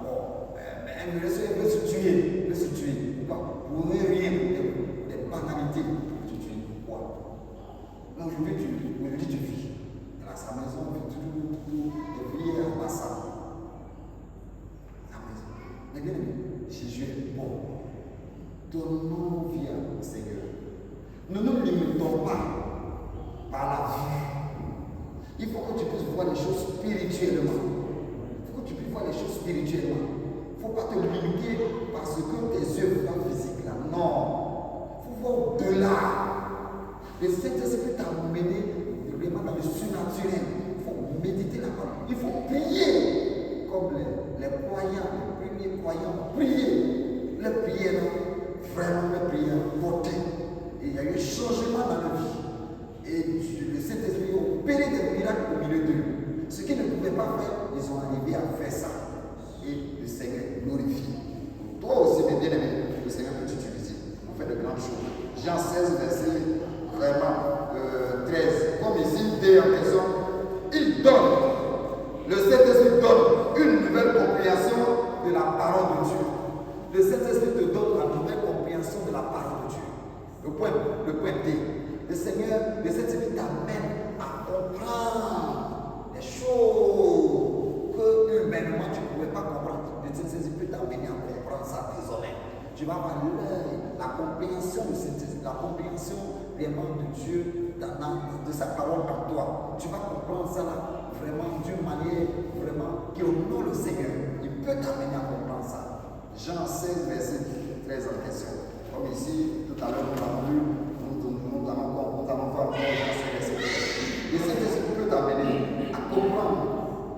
A: Bon, elle veut se tuer, elle veut se tuer. Pour rien, des banalités. Tu tues. Pourquoi? Aujourd'hui, tu vis. Elle a sa maison, elle vit tout, elle vit à Bassa. Sa maison. Mais bien aimé, Jésus est bon. Donnons vie au Seigneur. Nous ne nous limitons pas par la vue. Il faut que tu puisses voir les choses spirituellement. Il faut que tu puisses voir les choses spirituellement. Il ne faut pas te limiter parce que tes yeux voient physique là. Non. Il faut voir au-delà. Le Saint-Esprit t'a mené vraiment dans le surnaturel. Il faut méditer la parole. Il faut prier comme les croyants, les premiers croyants. Prier. Les prières, vraiment les prières portées. Et il y a eu un changement dans la vie. Et le Saint-Esprit a opéré des miracles au milieu d'eux. Ce qu'ils ne pouvaient pas faire, ils ont arrivé à faire ça. Et le Seigneur glorifie. Toi aussi, mes bien-aimés, le Seigneur peut t'utiliser pour faire de grandes choses. Jean 16, verset vraiment 13. Comme ici, dit en maison, il donne. Le Saint-Esprit donne une nouvelle compréhension de la parole de Dieu. Le Saint-Esprit te donne la nouvelle compréhension de la parole de Dieu. Le point D. Le Seigneur, le Saint-Esprit t'amène à comprendre les choses que humainement tu ne pouvais pas comprendre. Le Saint-Esprit t'amène à comprendre ça désormais. Tu vas avoir l'œil, la compréhension de Saint-Esprit, la compréhension vraiment de Dieu, de sa parole dans toi. Tu vas comprendre ça là, vraiment d'une manière vraiment qui honore le Seigneur. Il peut t'amener à comprendre ça. Jean 16, verset 13 en question. Comme ici, tout à l'heure, nous l'avons lu. Nous allons voir encore et cet esprit peut t'amener à comprendre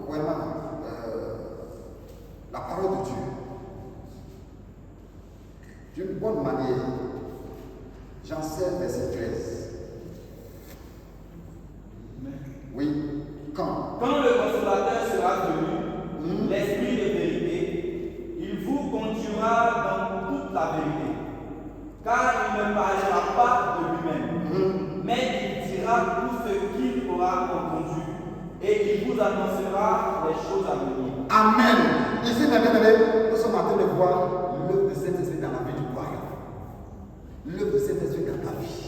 A: vraiment la parole de Dieu d'une bonne manière. Jean 16, verset 13. Oui, quand
B: le consolateur sera venu, l'esprit de vérité, il vous conduira dans toute la vérité. Car il ne parlera pas de lui-même, mais il dira tout ce qu'il aura entendu et il vous annoncera les choses à venir.
A: Amen. Ici, nous sommes en train de voir l'œuvre de Saint-Esprit dans la vie du croyant. L'œuvre de Saint-Esprit dans ta vie.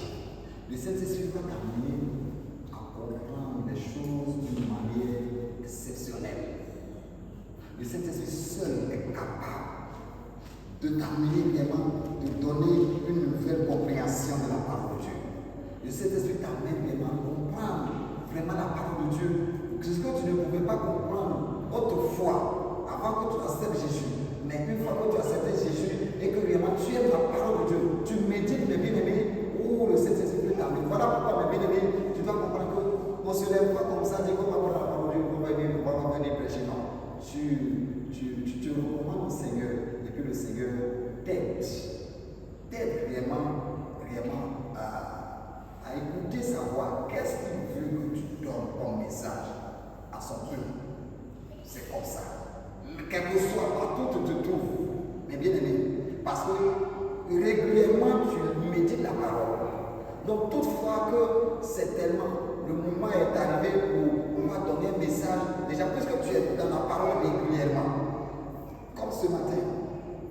A: Le Saint-Esprit va t'amener à comprendre les choses d'une manière exceptionnelle. Le Saint-Esprit seul est capable de t'amener vraiment, de donner une nouvelle compréhension de la parole de Dieu. Le Saint-Esprit t'amène vraiment à comprendre vraiment la parole de Dieu. Ce que tu ne pouvais pas comprendre autrefois, avant que tu acceptes Jésus. Mais une fois que tu acceptes Jésus et que vraiment tu aimes la parole de Dieu, tu médites, mes bien-aimés, le Saint-Esprit t'amène. Voilà pourquoi, mes bien-aimés, tu dois comprendre qu'on se lève pas comme ça, dire qu'on va voir la parole de Dieu, qu'on va venir prêcher. Non. Tu recommandes au Seigneur et que le Seigneur t'aide vraiment à écouter sa voix. Qu'est-ce qu'il veut que tu donnes comme message à son peuple? C'est comme ça. Quel que soit partout où tu te trouves, mais bien aimé, parce que régulièrement tu médites la parole. Donc toutefois que c'est tellement, le moment est arrivé pour moi donner un message, déjà puisque tu es dans la parole régulièrement, comme ce matin,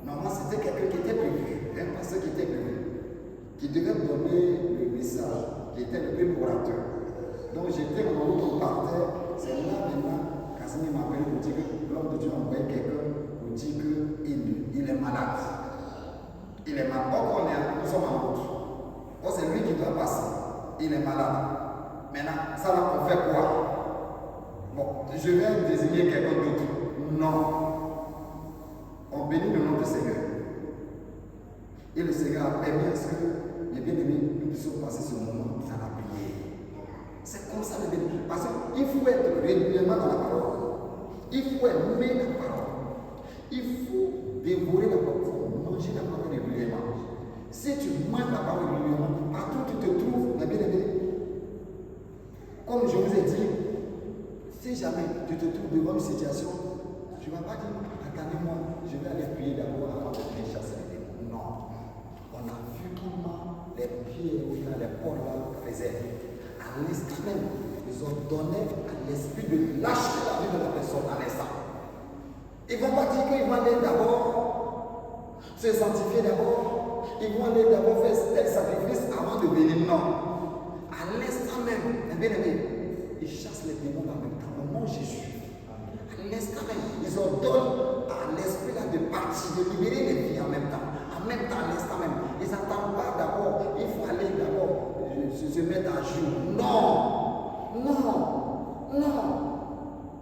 A: normalement c'était quelqu'un qui était prévu, un pasteur qui était prévu, qui devait donner le message, qui était le premier orateur. Donc j'étais en route, on partait, c'est là maintenant, Casimir m'a appelé pour dire que l'homme de Dieu a envoyé quelqu'un pour dire qu'il est malade. Il est malade. Or, nous sommes en route. Or, c'est lui qui doit passer. Il est malade. Maintenant, ça là, on fait quoi? Bon, je vais désigner quelqu'un d'autre. Non. On bénit le nom du Seigneur. Et le Seigneur a permis à ce que les bien-aimés, nous puissions passer ce moment dans la prière. C'est comme ça le bien-aimé. Parce qu'il faut être régulièrement dans la parole. Il faut aimer la parole. Il faut dévorer la parole. Il faut manger la parole régulièrement. Si tu manges la parole régulièrement, partout où tu te trouves, mes bien-aimés, comme je vous ai dit, si jamais tu te trouves devant une situation, tu ne vas pas dire, attendez-moi, je vais aller prier d'abord avant de venir chasser les démons. Non. On a vu comment les pieds, les portes là faisaient. À l'instant même, ils ont donné à l'esprit de lâcher la vie de la personne à l'instant. Ils ne vont pas dire qu'ils vont aller d'abord se sanctifier d'abord. Ils vont aller d'abord faire tel sacrifice avant de venir. Non. À l'instant même, mes bien-aimés, ils chassent les démons en même temps. Au nom de Jésus. À l'instant même, ils ordonnent à l'esprit là de partir, de libérer les vies en même temps. En même temps, à l'instant même. Ils n'attendent pas d'abord. Il faut aller d'abord se mettre à jour. Non. Non. Non.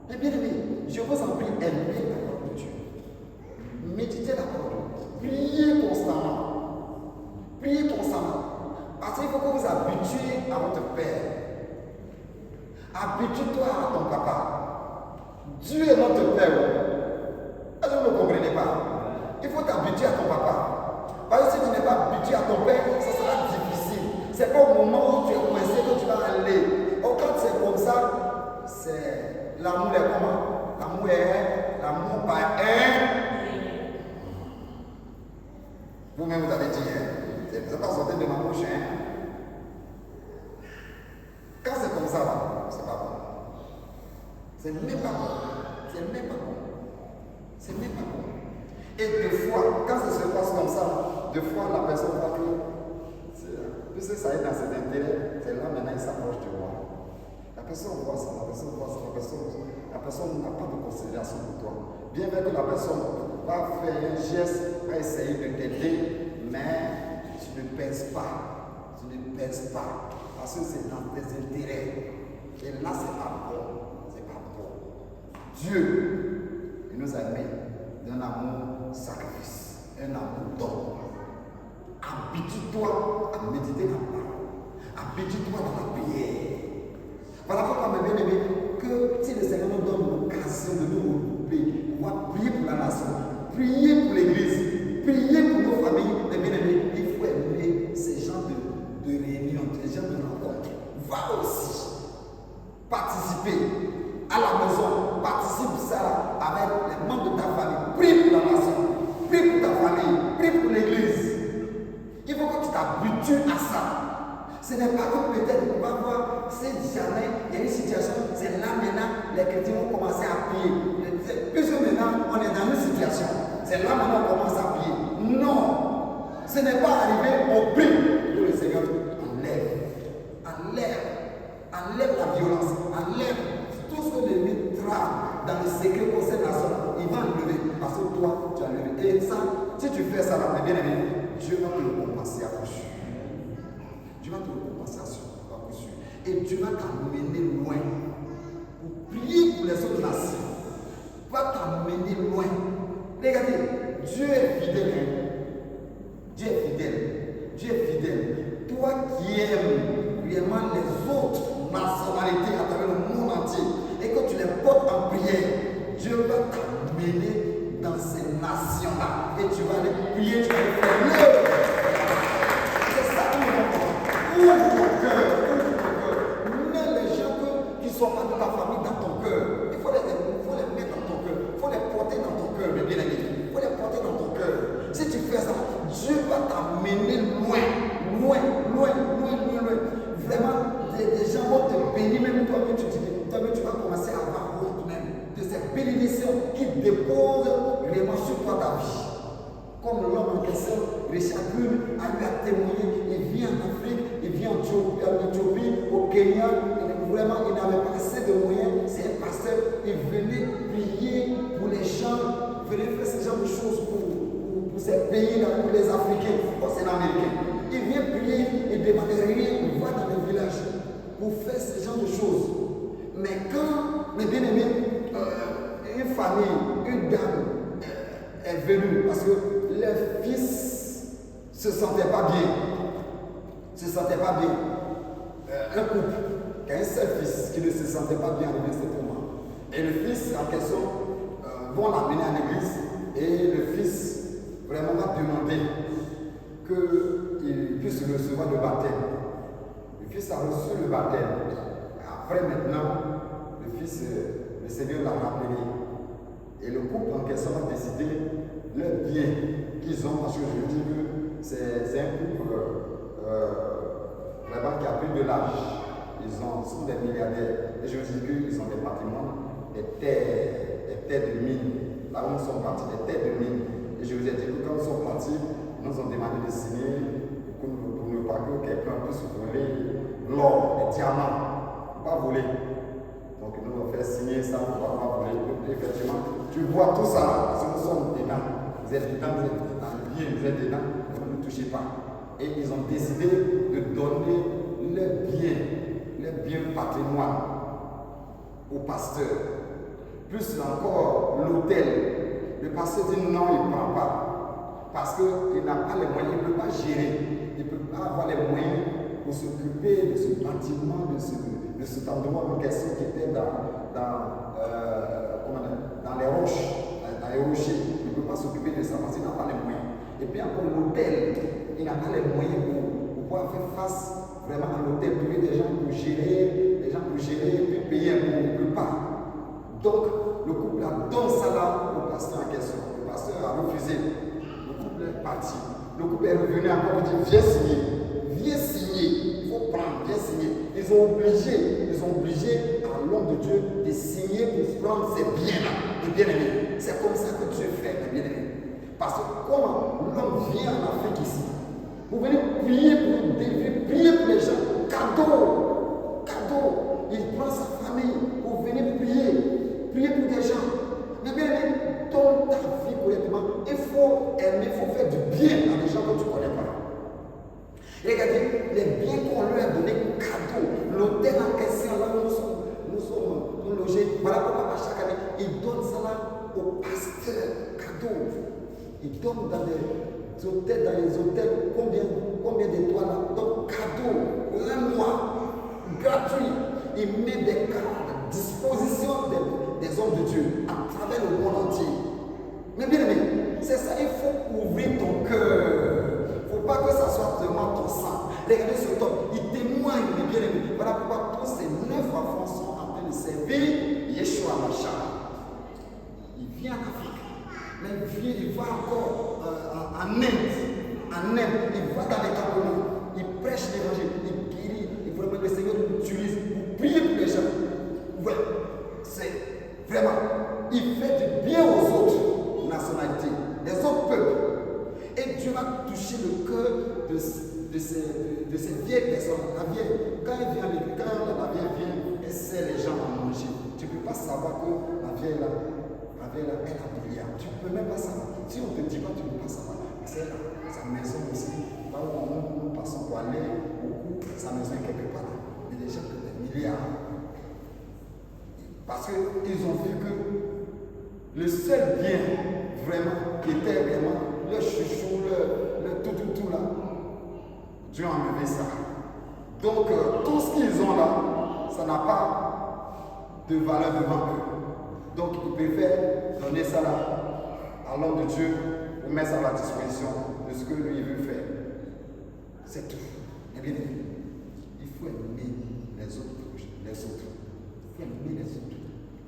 A: Mes bien-aimés, je vous en prie, aimez la parole de Dieu. Méditez la parole. Priez constamment. Priez constamment. Parce qu'il faut que vous habituez à votre Père. Habitue-toi à ton papa. Dieu est notre Père. Est-ce que vous ne comprenez pas? Il faut t'habituer à ton papa. Parce que si tu n'es pas habitué à ton Père, ça sera difficile. C'est pas au moment où tu es coincé que tu vas aller. Or, quand c'est comme ça, c'est l'amour est comment? L'amour est l'amour par un. Vous-même vous avez dit, c'est pas sorti de ma bouche. Quand c'est comme ça, c'est pas bon. C'est même pas bon. C'est même pas bon. C'est même pas bon. Et des fois, quand ça se passe comme ça, des fois la personne va dire, puisque ça est dans cet intérêt, c'est là maintenant il s'approche de moi. La personne voit ça, la personne n'a pas de considération pour toi. Bien vrai que la personne va faire un geste, va essayer de t'aider, mais tu ne pèses pas. Tu ne pèses pas. Parce que c'est dans tes intérêts. Et là, c'est pas bon. C'est pas bon. Dieu, il nous a aimés d'un amour sacrifice, un amour don. Habitue-toi à méditer la parole. Habitue-toi dans la prière. Voilà pourquoi, mes bien-aimés, que si le Seigneur nous donne l'occasion de nous regrouper, on va prier pour la nation, prier pour l'église, prier pour nos familles, mes bien-aimés, il faut aimer ces gens de réunion, ces gens de rencontre. Va aussi participer à la maison, participe ça avec les membres de ta famille, prie pour la nation, prie pour ta famille, prie pour l'église. Il faut que tu t'habitues à ça. Ce n'est pas que peut-être on va voir, si jamais il y a une situation, c'est là maintenant les chrétiens vont commencer à prier. Puisque maintenant on est dans une situation, c'est là maintenant on commence à prier. Non, ce n'est pas arrivé au prix que le Seigneur enlève la violence, enlève tout ce que l'ennemi trame dans le secret conseil national. Il va enlever parce que toi tu as levé. Et ça, si tu fais ça, bien aimé, Dieu va te le compenser à coup sûr. Dieu va te le compenser à coup sûr. Et Dieu va t'amener loin. Pour prier pour les autres nations. Va t'amener loin. Regardez, Dieu est fidèle. Dieu est fidèle. Dieu est fidèle. Toi qui aimes réellement les autres nationalités à travers le monde entier et que tu les portes en prière, Dieu va t'amener dans ces nations-là. Et tu vas aller prier, tu vas aller faire l'œuvre. C'est ça que nous voulons. Ouvre ton cœur. Mets les gens qui ne sont pas de ta famille dans ton cœur. Il faut les mettre dans ton cœur. Il faut les porter dans ton cœur, mes bien-aimés. Il faut les porter dans ton cœur. Si tu fais ça, Dieu va t'amener loin. Vraiment, les gens vont te bénir, même toi-même tu vas commencer à avoir honte même de ces bénédictions qui déposent vraiment sur toi ta vie. Comme l'homme en question, Richard Green a eu à témoigner, il vient en Afrique, il vient en Éthiopie, au Kenya, vraiment il n'avait pas assez de moyens, c'est un pasteur, il venait prier pour les gens, venait faire ce genre de choses pour ces pays-là, pour les Africains, c'est l'Américain. Il vient prier, il ne demande rien, il va dans les villages pour faire ce genre de choses. Mais quand, mes bien-aimés, une famille, une dame est venue parce que le fils ne se sentait pas bien. Un couple qui a un seul fils qui ne se sentait pas bien à ce moment. Et le fils en question vont l'amener à l'église et le fils vraiment va demander qu'il puisse recevoir le baptême. Le fils a reçu le baptême. Après maintenant, le Seigneur l'a rappelé. Et le couple en question a décidé le bien qu'ils ont, parce que je dis que c'est un couple vraiment qui a pris de l'âge. Ils sont des milliardaires. Et je vous dis qu'ils ont des bâtiments, des terres de mines. Là où nous sommes partis, des terres de mines. Et je vous ai dit que quand nous sommes partis, ils nous ont demandé de signer pour ne pas que quelqu'un puisse voler l'or, les diamants. Pas voler. Donc nous avons fait signer ça pour ne pas voler. Effectivement, tu vois tout ça, si nous sommes dedans. Vous êtes dedans, vous êtes dans le bien, vous êtes dedans, ne touchez pas. Et ils ont décidé de donner le bien patrimoine au pasteur. Plus encore l'hôtel. Le pasteur dit non, il ne prend pas. Parce qu'il n'a pas les moyens, il ne peut pas gérer. Il ne peut pas avoir les moyens pour s'occuper de ce bâtiment, de cet endroit en question qui était dans les roches, dans les rochers. Il ne peut pas s'occuper de ça parce qu'il n'a pas les moyens. Et puis encore l'hôtel, il n'a pas les moyens pour pouvoir faire face vraiment à l'hôtel, trouver des gens pour gérer, et puis payer un peu, il ne peut pas. Donc, le couple a donné ça là au pasteur en question. Le pasteur a refusé. Le couple est parti. Le couple est revenu encore et dit, viens signer, il faut prendre, viens signer. Ils ont obligé à l'homme de Dieu de signer pour prendre ces biens-là, les bien-aimés. C'est comme ça que Dieu fait, les bien-aimés. Parce que comment l'homme vient en Afrique ici, vous venez prier pour David, prier pour les gens, cadeau. Il prend sa famille, vous venez prier pour des gens. Mais bien aimé, donne ta vie correctement. Il faut aimer, il faut faire du bien à des gens que tu ne connais pas. Regardez, les biens qu'on leur a donnés cadeau, l'hôtel en question, là où nous sommes logés, voilà pourquoi chaque année, ils donnent ça là au pasteur, cadeau. Ils donnent dans les hôtels, combien d'étoiles là, donc cadeau, pour un mois, gratuit. Ils mettent des cartes à disposition des hommes de Dieu à travers le monde entier. Mais bien aimé, c'est ça, il faut ouvrir ton cœur. Il ne faut pas que ça soit seulement ton sang. Regardez ce top, il témoigne, mes bien aimés. Voilà pourquoi tous ces 9 enfants sont en train de servir Yeshua Mashiach. Il vient en Afrique, mais il va encore en Inde, il va dans les Cameroun, il prêche l'évangile, il guérit, et vraiment le Seigneur l'utilise pour prier pour les gens. Ouais, c'est vraiment, il fait du bien aux autres nationalités, les autres peuples. Et Dieu va toucher le cœur de ces vieilles personnes. La vieille, quand la vieille vient, elle sert les gens à manger. Tu ne peux pas savoir que la vieille là, elle a milliard. Tu ne peux même pas savoir. Si on ne te dit pas, tu ne peux pas savoir. C'est sa maison aussi. Là où nous passons pour aller au cours, sa maison est quelque part. Il y a des gens qui ont des milliards. Parce qu'ils ont vu que le seul bien, vraiment, qui était vraiment le chouchou, le tout là, Dieu a enlevé ça. Donc, tout ce qu'ils ont là, ça n'a pas de valeur devant eux. Donc, ils préfèrent donner ça là à l'homme de Dieu pour mettre ça à la disposition de ce que lui veut faire. C'est tout. Et bien, il faut aimer les autres. Il faut aimer les autres.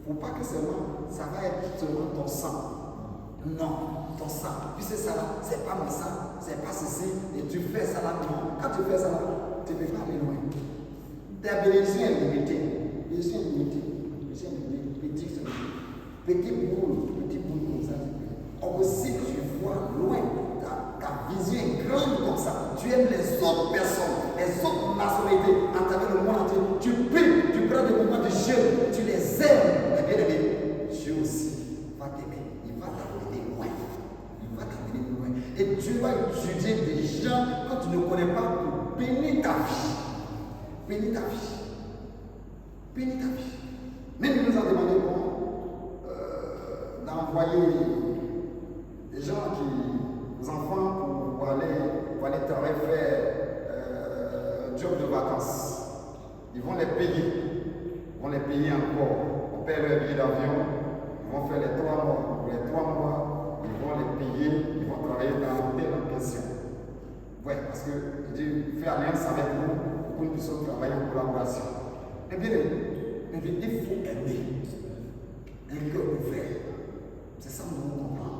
A: Il ne faut pas que seulement ça va être seulement ton sang. Non, ton sang. Puis c'est ça là, c'est pas mon sang, c'est pas ceci, et tu fais ça là. Non. Quand tu fais ça là, tu ne peux pas aller loin. Ta bénédiction est limitée. Bénédiction est limitée. Petit boule comme ça. Or si tu vois loin, ta vision est grande comme ça. Tu aimes les autres personnes, les autres nationalités à travers le monde entier. Tu pries, tu prends des moments de jeûne, tu les aimes. Mais bien aimé, Dieu aussi va t'aimer. Il va t'amener loin. Il va t'amener loin. Et Dieu va étudier des gens que tu ne connais pas pour bénir ta vie. Bénir ta vie. Bénir ta vie. Même il nous a demandé d'envoyer des gens des enfants pour aller travailler, faire un job de vacances. Ils vont les payer encore. On paie leur billet d'avion, ils vont faire les 3 mois. Pour les 3 mois, ils vont les payer, ils vont travailler dans l'hôtel en question. que Dieu fait alliance avec nous pour que nous puissions travailler en collaboration. Eh bien, il faut aimer. Un cœur ouvert. C'est ça que nous comprenons.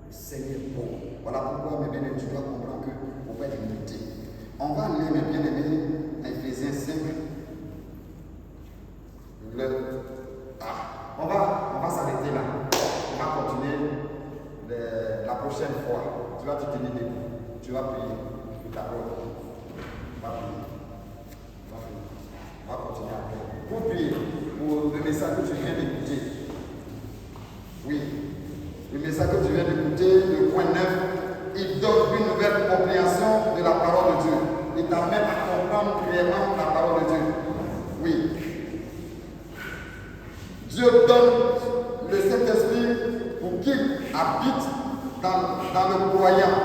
A: Le Seigneur est bon. Voilà pourquoi, mes bien-aimés, tu dois comprendre qu'il ne faut pas être limité. On va lire, mes bien-aimés, à Éphésiens 5. On va s'arrêter là. On va continuer la prochaine fois. Tu vas te tenir debout. Tu vas prier pour ta parole. On va prier. On va continuer après. Pour prier pour le message que tu viens d'écouter. Oui. Le message que tu viens d'écouter, le point 9, il donne une nouvelle compréhension de la parole de Dieu. Il t'amène à comprendre réellement la parole de Dieu. Oui. Dieu donne le Saint-Esprit pour qu'il habite dans le croyant.